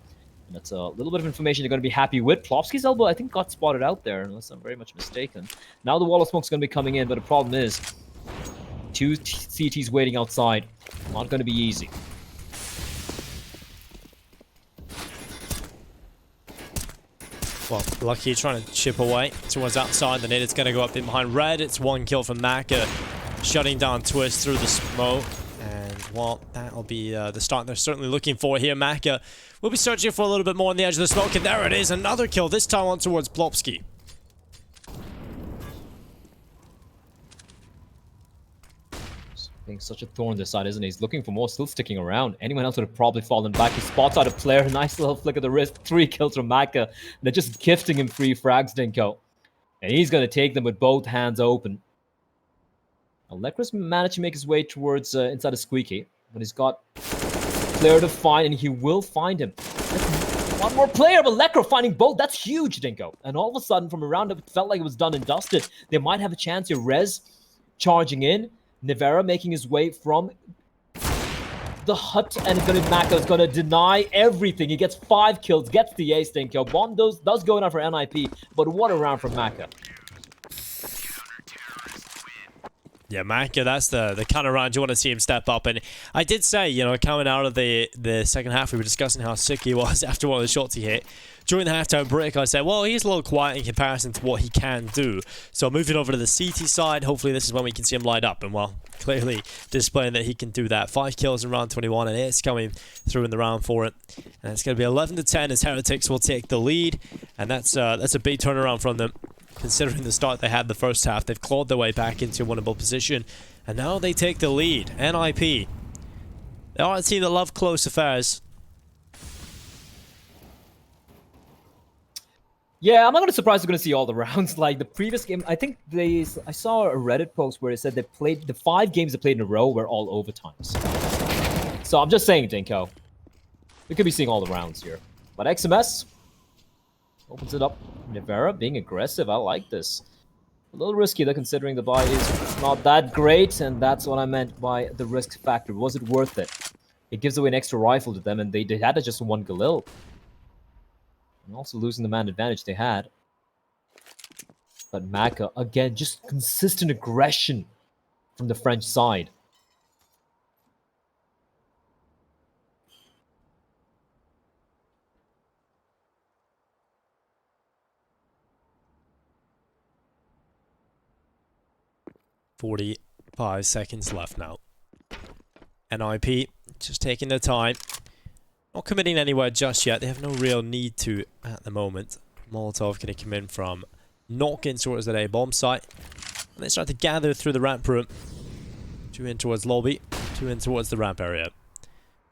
And that's a little bit of information they're going to be happy with. Plopsky's elbow, I think, got spotted out there, unless I'm very much mistaken. Now the wall of smoke's going to be coming in, but the problem is two CTs waiting outside. Not going to be easy. Well, Lucky trying to chip away towards outside the net. It's going to go up in behind Red. It's one kill from Maka, shutting down Twist through the smoke. And, well, that'll be the start they're certainly looking for here. Maka will be searching for a little bit more on the edge of the smoke. And there it is, another kill, this time on towards Plopsky. Being such a thorn on this side, isn't he? He's looking for more, still sticking around. Anyone else would have probably fallen back. He spots out a player, nice little flick of the wrist, 3 kills from Maka. And they're just gifting him 3 frags, Dinko. And he's going to take them with both hands open. Lekras managed to make his way towards inside of Squeaky, but he's got a player to find, and he will find him. One more player, but Lekra finding both. That's huge, Dinko. And all of a sudden, from around it felt like it was done and dusted. They might have a chance here. Rez charging in. Nivera making his way from the hut, and Maka is going to deny everything. He gets 5 kills, gets the ace, Dinko. Bomb does go down for NIP, but what a round from Maka. Yeah, Maka, that's the kind of round you want to see him step up. And I did say, you know, coming out of the second half, we were discussing how sick he was after one of the shots he hit. During the halftime break, I said, well, he's a little quiet in comparison to what he can do. So moving over to the CT side, hopefully this is when we can see him light up. And, well, clearly displaying that he can do that. 5 kills in round 21, and it's coming through in the round for it. And it's going to be 11-10 as Heretics will take the lead. And that's a big turnaround from them. Considering the start they had the first half, they've clawed their way back into a winnable position, and now they take the lead. NIP. They are a team that love close affairs. Yeah, I'm not going to surprise you're going to see all the rounds. Like the previous game, I think I saw a Reddit post where it said they played the 5 games they played in a row were all overtimes. So I'm just saying, Dinko, we could be seeing all the rounds here. But XMS opens it up. Nivera being aggressive. I like this. A little risky though, considering the buy is not that great, and that's what I meant by the risk factor. Was it worth it? It gives away an extra rifle to them, and they had just 1 Galil. And also losing the man advantage they had. But Maka, again, just consistent aggression from the French side. "45 seconds left now. NIP just taking their time. Not committing anywhere just yet. They have no real need to at the moment. Molotov going to come in from Nuke in towards that A bomb site. And they start to gather through the ramp room. 2 in towards lobby, 2 in towards the ramp area.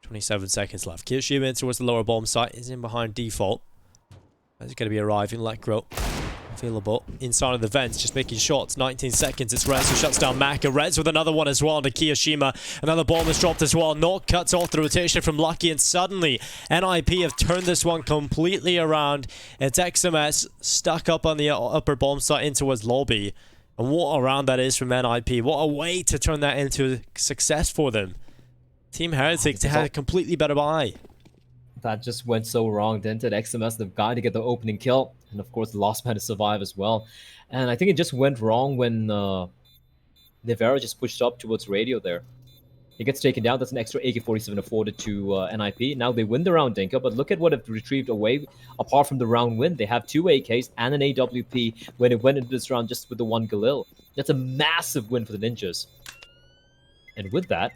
27 seconds left. Kirishima in towards the lower bomb site. Is in behind default. That's going to be arriving. Lekro available inside of the vents, just making shots. 19 seconds. It's Rez who shuts down Maka. Rez with another one as well to Kirishima. Another bomb is dropped as well. Nuke cuts off the rotation from Lucky, and suddenly NIP have turned this one completely around. It's XMS stuck up on the upper bomb site in towards lobby. And what a round that is from NIP. What a way to turn that into success for them. Team Heretics had a completely better buy. That just went so wrong, didn't it? XMS, the guy to get the opening kill, and of course the last man to survive as well. And I think it just went wrong when Nivera just pushed up towards radio there. He gets taken down. That's an extra AK-47 afforded to NIP. Now they win the round, Dinka, but look at what they've retrieved away. Apart from the round win, they have 2 AKs and an AWP when it went into this round just with the 1 Galil. That's a massive win for the Ninjas. And with that,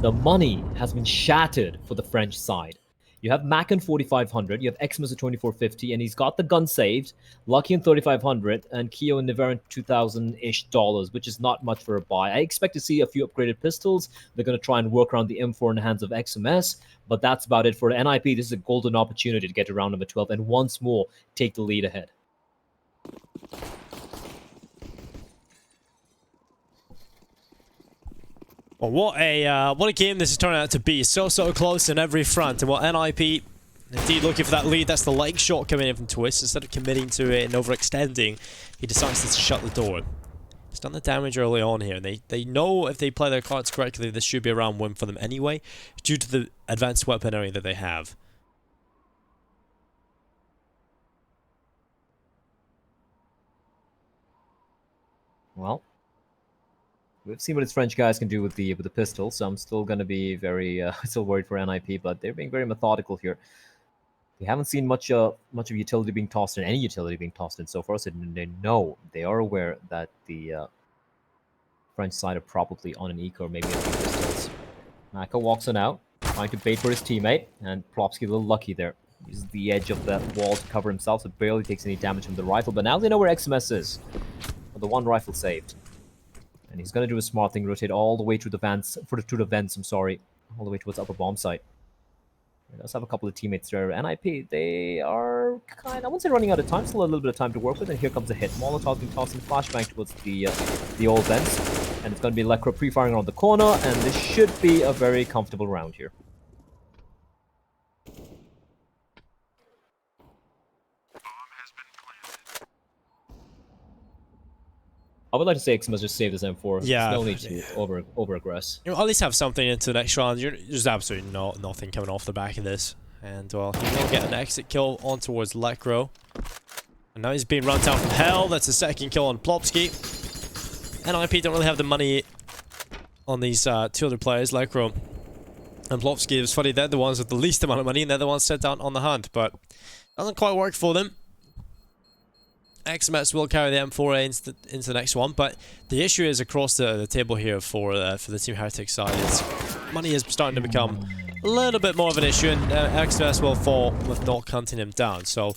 the money has been shattered for the French side. You have Mac in 4,500, you have Xmas at 2,450, and he's got the gun saved. Lucky in 3,500, and Keo and Nivera in $2,000-ish, which is not much for a buy. I expect to see a few upgraded pistols. They're going to try and work around the M4 in the hands of XMS, but that's about it for NIP. This is a golden opportunity to get to round number 12 and once more take the lead ahead. Well, what a game this is turning out to be. So close on every front. And what NIP indeed looking for that lead. That's the leg shot coming in from Twist. Instead of committing to it and overextending, he decides to shut the door. He's done the damage early on here. They know if they play their cards correctly, this should be a round win for them anyway, due to the advanced weaponry that they have. Well, we've seen what his French guys can do with the pistol, so I'm still going to be very still worried for NIP, but they're being very methodical here. We haven't seen much of utility being tossed in, any utility being tossed in so far, so they are aware that the French side are probably on an eco or maybe a few pistols. Maka walks on out, trying to bait for his teammate, and Plopsky a little lucky there. Uses the edge of that wall to cover himself, so barely takes any damage from the rifle, but now they know where XMS is. The one rifle saved. And he's going to do a smart thing, rotate all the way through the vents, through the vents, all the way towards upper bomb site. He does have a couple of teammates there. NIP, they are kind of, I wouldn't say running out of time, still a little bit of time to work with, and here comes a hit. Molotov being tossed in flashbang towards the old vents, and it's going to be Lekro pre-firing around the corner, and this should be a very comfortable round here. I would like to say X must just save this M4. Yeah. There's no need to over-aggress. You know, at least have something into the next round. There's absolutely nothing coming off the back of this. And, well, he will get an exit kill on towards Lekro. And now he's being run down from hell. That's a second kill on Plopsky. NIP don't really have the money on these two other players, Lekro and Plopsky. It was funny, they're the ones with the least amount of money, and they're the ones set down on the hunt. But doesn't quite work for them. XMS will carry the M4A into the next one, but the issue is across the table here for the Team Heretics side is money is starting to become a little bit more of an issue, and XMS will fall with not hunting him down. So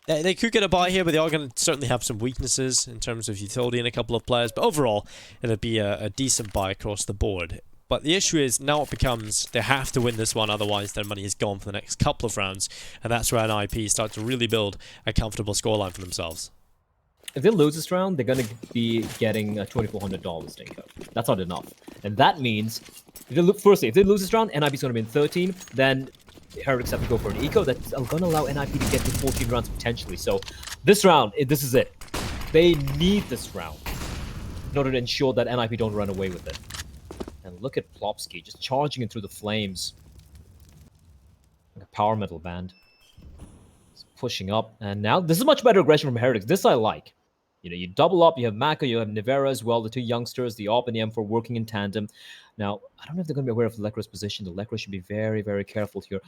they could get a buy here, but they are going to certainly have some weaknesses in terms of utility in a couple of players. But overall, it'll be a decent buy across the board. But the issue is now it becomes they have to win this one, otherwise their money is gone for the next couple of rounds, and that's where NIP start to really build a comfortable scoreline for themselves. If they lose this round, they're going to be getting $2,400 Dinko. That's not enough. And that means, firstly, if they lose this round, NIP's going to be in 13, then Heretics have to go for an eco. That's going to allow NIP to get to 14 rounds potentially. So this round, this is it. They need this round in order to ensure that NIP don't run away with it. And look at Plopsky just charging in through the flames. Like a power metal band. He's pushing up. And now, this is much better aggression from Heretics. This I like. You know, you double up, you have Maka, you have Nivera as well, the two youngsters, the AWP and the M4 working in tandem. Now, I don't know if they're going to be aware of Lekro's position. The Lekro should be very, very careful here.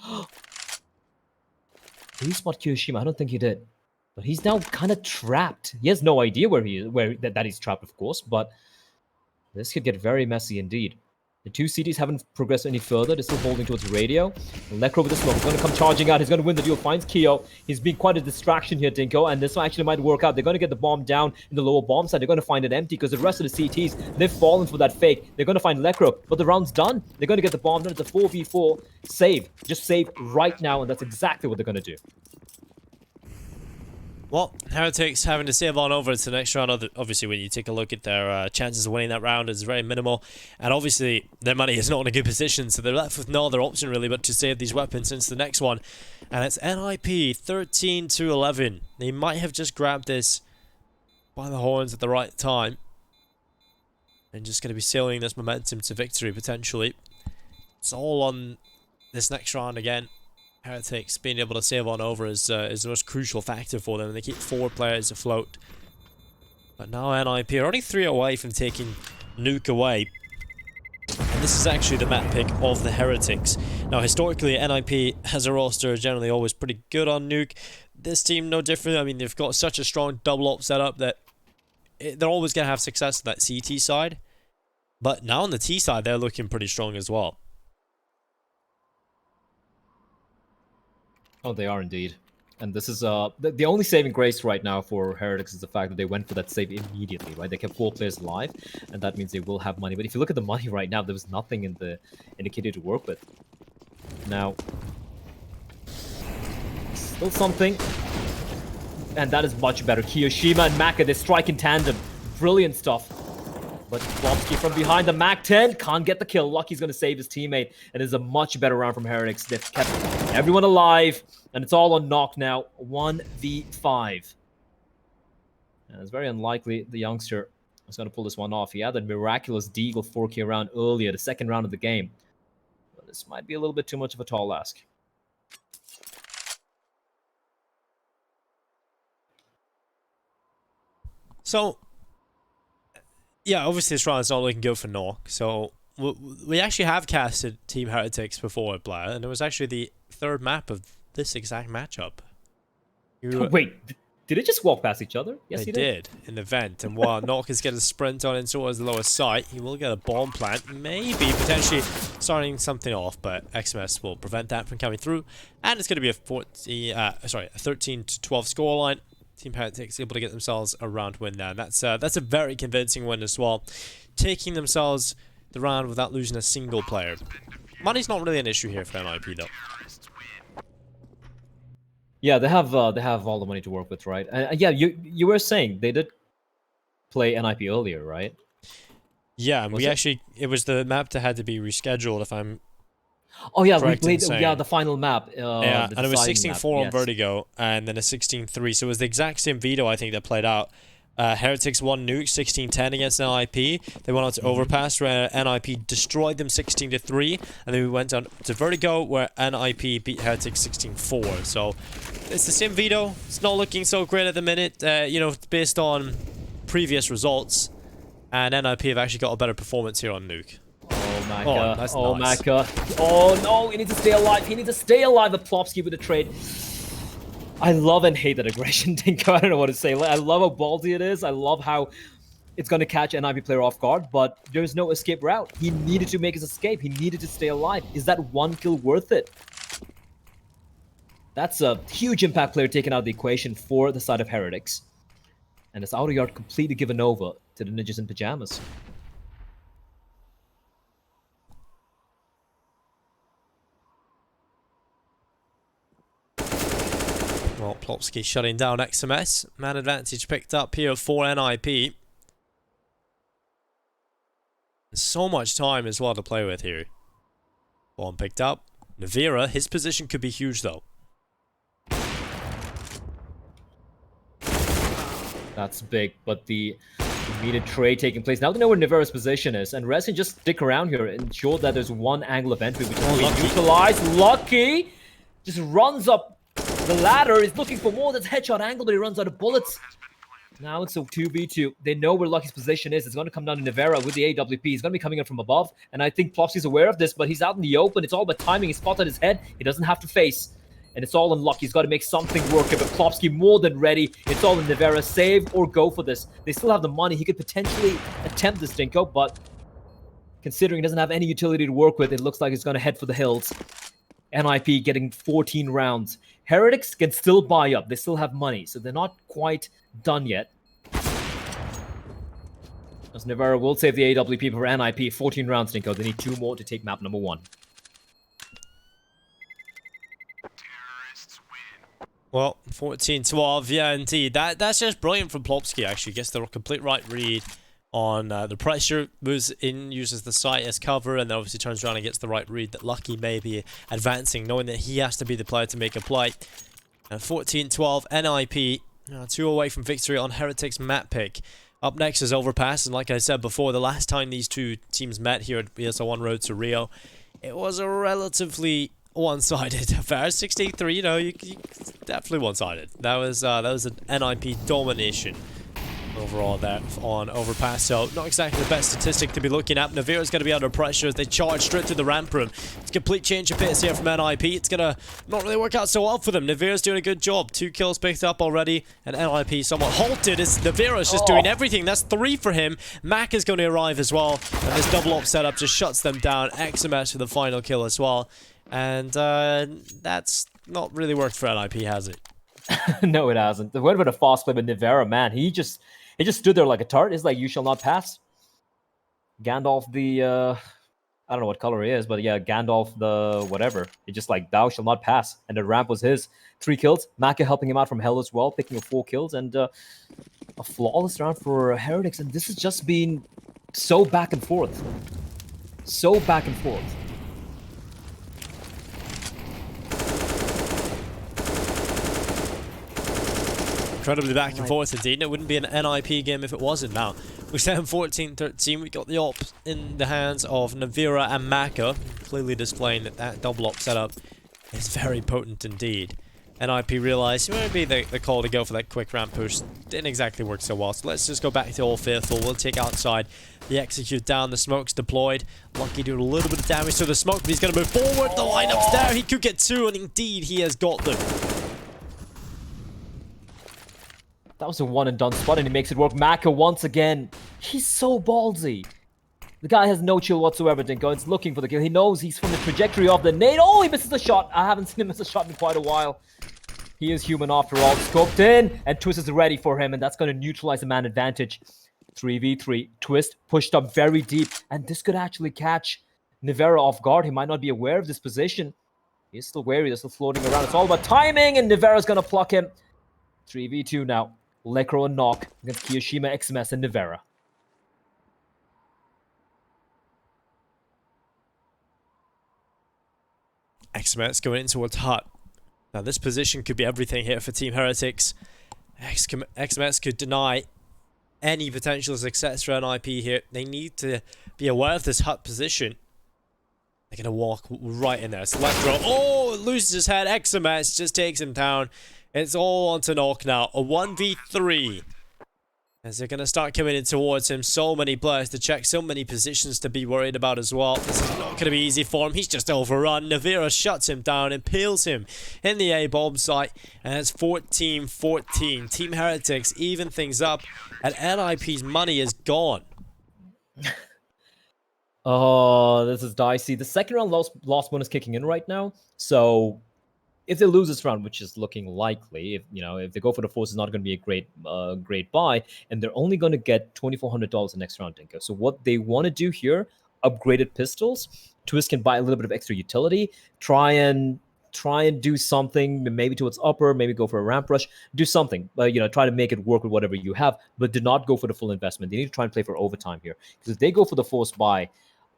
Did he spot Kiyoshima? I don't think he did. But he's now kind of trapped. He has no idea where he is, that he's trapped, of course, but this could get very messy indeed. The two CTs haven't progressed any further. They're still holding towards radio. Lekro with the smoke. He's going to come charging out. He's going to win the duel. Finds Kyo. He's being quite a distraction here, Dinko. And this one actually might work out. They're going to get the bomb down in the lower bomb side. They're going to find it empty because the rest of the CTs, they've fallen for that fake. They're going to find Lekro. But the round's done. They're going to get the bomb done. It's a 4v4. Save. Just save right now. And that's exactly what they're going to do. Well, Heretics having to save on over to the next round. Obviously, when you take a look at their chances of winning that round, it's very minimal. And obviously, their money is not in a good position, so they're left with no other option, really, but to save these weapons into the next one. And it's NIP 13-11. They might have just grabbed this by the horns at the right time. And just going to be sailing this momentum to victory, potentially. It's all on this next round again. Heretics being able to save on over is the most crucial factor for them. They keep 4 players afloat. But now NIP are only 3 away from taking Nuke away. And this is actually the map pick of the Heretics. Now, historically, NIP has a roster generally always pretty good on Nuke. This team, no different. I mean, they've got such a strong double op setup that they're always going to have success on that CT side. But now on the T side, they're looking pretty strong as well. Oh, they are indeed. And this is the only saving grace right now for Heretics is the fact that they went for that save immediately, right? They kept 4 players alive, and that means they will have money. But if you look at the money right now, there was nothing in the indicator to work with. Now, still something. And that is much better. Kiyoshima and Maka, they strike in tandem. Brilliant stuff. But Flopsky from behind the MAC-10 can't get the kill. Lucky's going to save his teammate, and it's a much better round from Heretics. They've kept everyone alive, and it's all on Knock now. 1v5. And it's very unlikely the youngster is going to pull this one off. He had that miraculous Deagle 4K round earlier, the second round of the game. But this might be a little bit too much of a tall ask. So, yeah, obviously this round is not looking good for Knock. So, we actually have casted Team Heretics before, Blair, and it was actually the third map of this exact matchup. Wait, did it just walk past each other? Yes, they he did. In the vent, and while Knock is getting a sprint on in towards the lower site, he will get a bomb plant, maybe potentially starting something off, but XMS will prevent that from coming through, and it's going to be a 13-12 scoreline. Team Heretics able to get themselves a round win there, and that's a very convincing win as well, taking themselves the round without losing a single player. Money's not really an issue here for NIP though. Yeah, they have all the money to work with, right? Yeah, you were saying they did play NIP earlier, right? Yeah, and it was the map that had to be rescheduled, if I'm Oh yeah, we correct in played saying. the final map. Yeah, the and it was deciding 16-4 map, on Vertigo, and then a 16-3, so it was the exact same veto, I think, that played out. Heretics won Nuke 16-10 against NIP. They went on to Overpass, where NIP destroyed them 16-3, and then we went on to Vertigo, where NIP beat Heretics 16-4. So it's the same veto. It's not looking so great at the minute, you know, based on previous results, and NIP have actually got a better performance here on Nuke. Oh my Oh, god. that's Oh nice. my god. Oh no, he needs to stay alive. He needs to stay alive. The Plopsky with the trade. I love and hate that aggression, Dinko. I don't know what to say. I love how ballsy it is. I love how it's going to catch an NIP player off guard, but there's no escape route. He needed to make his escape. He needed to stay alive. Is that one kill worth it? That's a huge impact player taken out of the equation for the side of Heretics. And it's outer yard completely given over to the Ninjas in Pyjamas. Well, Plopsky shutting down XMS. Man advantage picked up here for NIP. So much time as well to play with here. Bomb picked up. Navira, his position could be huge though. That's big, but the immediate trade taking place. Now they know where Navira's position is, and Res can just stick around here and ensure that there's one angle of entry which is being utilized. Lucky just runs up the ladder, is looking for more. That's headshot angle, but he runs out of bullets. Now it's a 2v2. They know where Lucky's position is. It's going to come down to Navira with the AWP. He's going to be coming in from above, and I think Plopsky's aware of this, but he's out in the open. It's all about timing. He's spotted his head. He doesn't have to face. And it's all on Lucky. He's got to make something work here, but Plopsky more than ready. It's all in Navira. Save or go for this. They still have the money. He could potentially attempt this, Dinko, but considering he doesn't have any utility to work with, it looks like he's going to head for the hills. NIP getting 14 rounds. Heretics can still buy up. They still have money, so they're not quite done yet. As Navira will save the AWP for NIP. 14 rounds, Dinko. They need 2 more to take map number 1. Well, 14-12, yeah, indeed. That's just brilliant from Plopsky, actually. Gets the complete right read on the pressure, moves in, uses the site as cover, and then obviously turns around and gets the right read that Lucky may be advancing, knowing that he has to be the player to make a play. And 14-12, NIP, 2 away from victory on Heretics map pick. Up next is Overpass, and like I said before, the last time these two teams met here at ESL 1 Road to Rio, it was a relatively one-sided affair. 63, you know, you definitely one-sided. That was an NIP domination overall there on Overpass, so not exactly the best statistic to be looking at. Navira's going to be under pressure as they charge straight to the ramp room. It's a complete change of pace here from NIP. It's going to not really work out so well for them. Navira's doing a good job. 2 kills picked up already, and NIP somewhat halted as Navira's just doing everything. That's 3 for him. Mac is going to arrive as well, and this double op setup just shuts them down. XMS for the final kill as well, and that's not really worked for NIP, has it? No, it hasn't. The word about a fast play with Navira, man, he just stood there like a tart. It's like, you shall not pass. Gandalf the, I don't know what color he is, but yeah, Gandalf the whatever. It's just like, thou shall not pass. And the ramp was his. 3 kills. Maka helping him out from hell as well, picking up 4 kills. And a flawless round for Heretics. And this has just been So back and forth. So back and forth. Incredibly back and forth indeed. It wouldn't be an NIP game if it wasn't now. We set him 14-13. We got the op in the hands of Navira and Maka, clearly displaying that that double op setup is very potent indeed. NIP realized maybe the call to go for that quick ramp push didn't exactly work so well. So let's just go back to All Faithful. We'll take outside the execute down. The smoke's deployed. Lucky doing a little bit of damage to the smoke, but he's going to move forward. The lineup's there. He could get two, and indeed he has got them. That was a one and done spot, and he makes it work. Maka once again. He's so ballsy. The guy has no chill whatsoever, Dinko. It's looking for the kill. He knows he's from the trajectory of the nade. Oh, he misses the shot. I haven't seen him miss a shot in quite a while. He is human after all. Scoped in, and Twist is ready for him, and that's going to neutralize the man advantage. 3v3. Twist pushed up very deep, and this could actually catch Nivera off guard. He might not be aware of this position. He's still wary. He's still floating around. It's all about timing, and Nivera's going to pluck him. 3v2 now. Lekro and Nock against Kiyoshima, XMS, and Nivera. XMS going in towards Hut. Now this position could be everything here for Team Heretics. XMS could deny any potential success for NIP here. They need to be aware of this Hut position. They're going to walk right in there. Selectro, oh, loses his head. XMS just takes him down. It's all on to Nock now. A 1v3. As they're going to start coming in towards him. So many players to check. So many positions to be worried about as well. This is not going to be easy for him. He's just overrun. Navira shuts him down. Impales him in the A-bomb site. And it's 14-14. Team Heretics even things up. And NIP's money is gone. Oh, this is dicey. The second round loss bonus kicking in right now. So if they lose this round, which is looking likely, if they go for the force, it's not going to be a great buy, and they're only going to get $2,400 the next round, Dinko. So what they want to do here, upgraded pistols. Twist can buy a little bit of extra utility, try and do something, maybe towards upper, maybe go for a ramp rush, do something, but try to make it work with whatever you have, but do not go for the full investment. They need to try and play for overtime here, because if they go for the force buy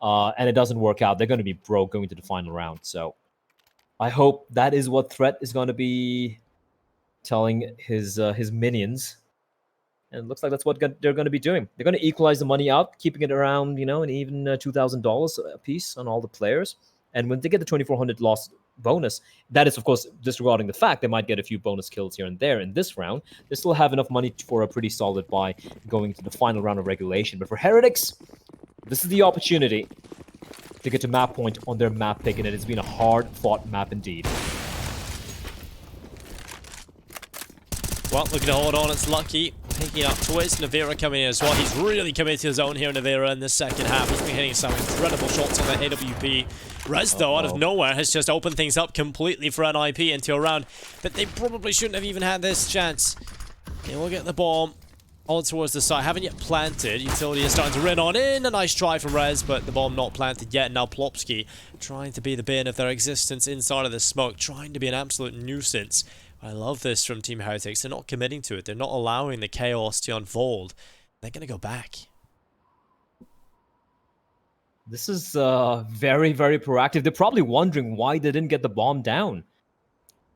and it doesn't work out, they're going to be broke going to the final round. So I hope that is what Threat is going to be telling his minions. And it looks like that's what they're going to be doing. They're going to equalize the money out, keeping it around, an even $2,000 a piece on all the players. And when they get the 2,400 loss bonus, that is, of course, disregarding the fact they might get a few bonus kills here and there in this round. They still have enough money for a pretty solid buy going to the final round of regulation. But for Heretics, this is the opportunity to get to map point on their map pick, and it has been a hard-fought map indeed. Well, looking to hold on, it's Lucky. Picking up Twist, Navira coming in as well. He's really committed to his own here, Navira, in the second half. He's been hitting some incredible shots on the AWP. Rez, though, out of nowhere, has just opened things up completely for NIP into a round that they probably shouldn't have even had this chance. They will get the bomb all towards the side. Haven't yet planted. Utility is starting to run on in. A nice try from Rez, but the bomb not planted yet. Now Plopsky trying to be the bane of their existence inside of the smoke, trying to be an absolute nuisance. I love this from Team Heretics. They're not committing to it. They're not allowing the chaos to unfold. They're going to go back. This is very, very proactive. They're probably wondering why they didn't get the bomb down.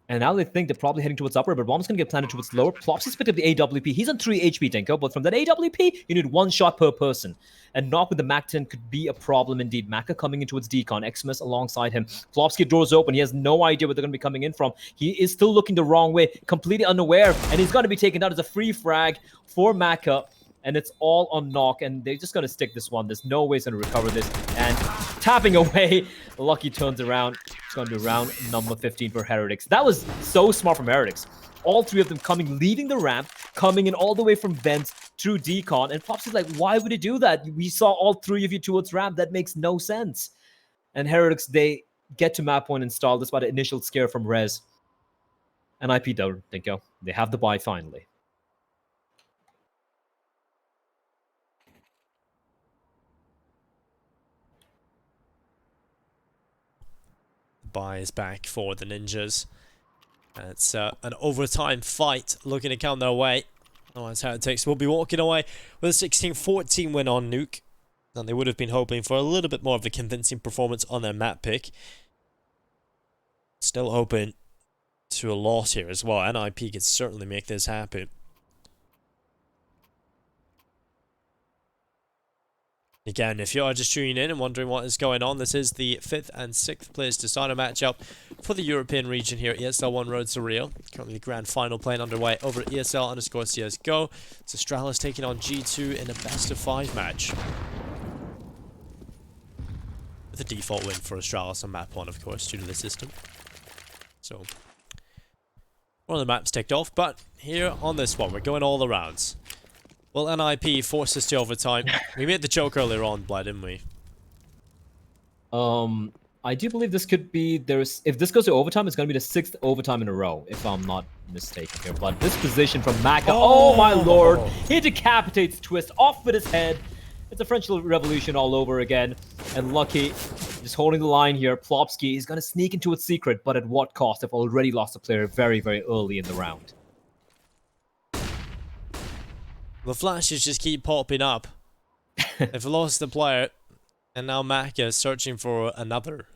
And now they think they're probably heading towards upper, but bomb's going to get planted towards lower. Plopsy's picked up the AWP. He's on 3 HP, Dinko, but from that AWP, you need 1 shot per person. And Nock with the MAC-10 could be a problem indeed. Maka coming in towards Decon, Xmas alongside him. Plopsky doors open. He has no idea where they're going to be coming in from. He is still looking the wrong way, completely unaware, and he's going to be taken down as a free frag for Maka. And it's all on Nock, and they're just going to stick this one. There's no way he's going to recover this. And tapping away, Lucky turns around. It's going to be round number 15 for Heretics. That was so smart from Heretics. All 3 of them leaving the ramp, coming in all the way from vents through Decon. And Popsy's like, why would he do that? We saw all 3 of you towards ramp. That makes no sense. And Heretics, they get to map point installed despite an initial scare from Rez. And IP don't think so. They have the buy finally. Buy is back for the Ninjas. And it's an overtime fight looking to come their way. Otherwise, Heretics will be walking away with a 16-14 win on Nuke. And they would have been hoping for a little bit more of a convincing performance on their map pick. Still open to a loss here as well. NIP could certainly make this happen. Again, if you are just tuning in and wondering what is going on, this is the 5th and 6th place to start a matchup for the European region here at ESL 1 Road to Rio. Currently the grand final playing underway over at ESL_CSGO. So Astralis taking on G2 in a best of 5 match. With a default win for Astralis on map 1, of course, due to the system. So, one of the maps ticked off, but here on this one, we're going all the rounds. Will NIP force us to overtime? We made the joke earlier on, Blad, didn't we? I do believe this could be, if this goes to overtime, it's going to be the 6th overtime in a row, if I'm not mistaken here. But this position from Maka, oh my lord, he decapitates Twist off with his head. It's a French Revolution all over again. And Lucky, just holding the line here. Plopsky is going to sneak into its secret, but at what cost? They've already lost a player very, very early in the round. The flashes just keep popping up. They've lost the player, and now Maka is searching for another.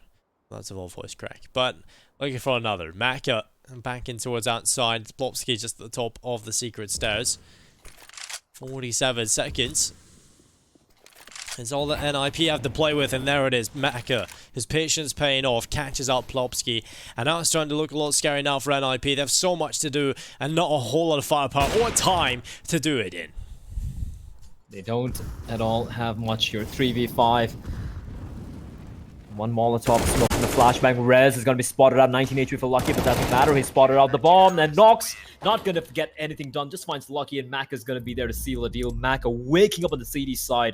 That's a full voice crack, but looking for another. Maka backing towards outside. Plopsky just at the top of the secret stairs. 47 seconds. It's all that NIP have to play with, and there it is. Maka, his patience paying off, catches up Plopsky, and now it's starting to look a lot scary now for NIP. They have so much to do, and not a whole lot of firepower or time to do it in. They don't at all have much here. 3v5. One Molotov smoke from the flashbang. Rez is going to be spotted out. 19 HP for Lucky, but doesn't matter. He spotted out the bomb. And Nox, not going to get anything done. Just finds Lucky, and Maka is going to be there to seal the deal. Maka waking up on the CD side.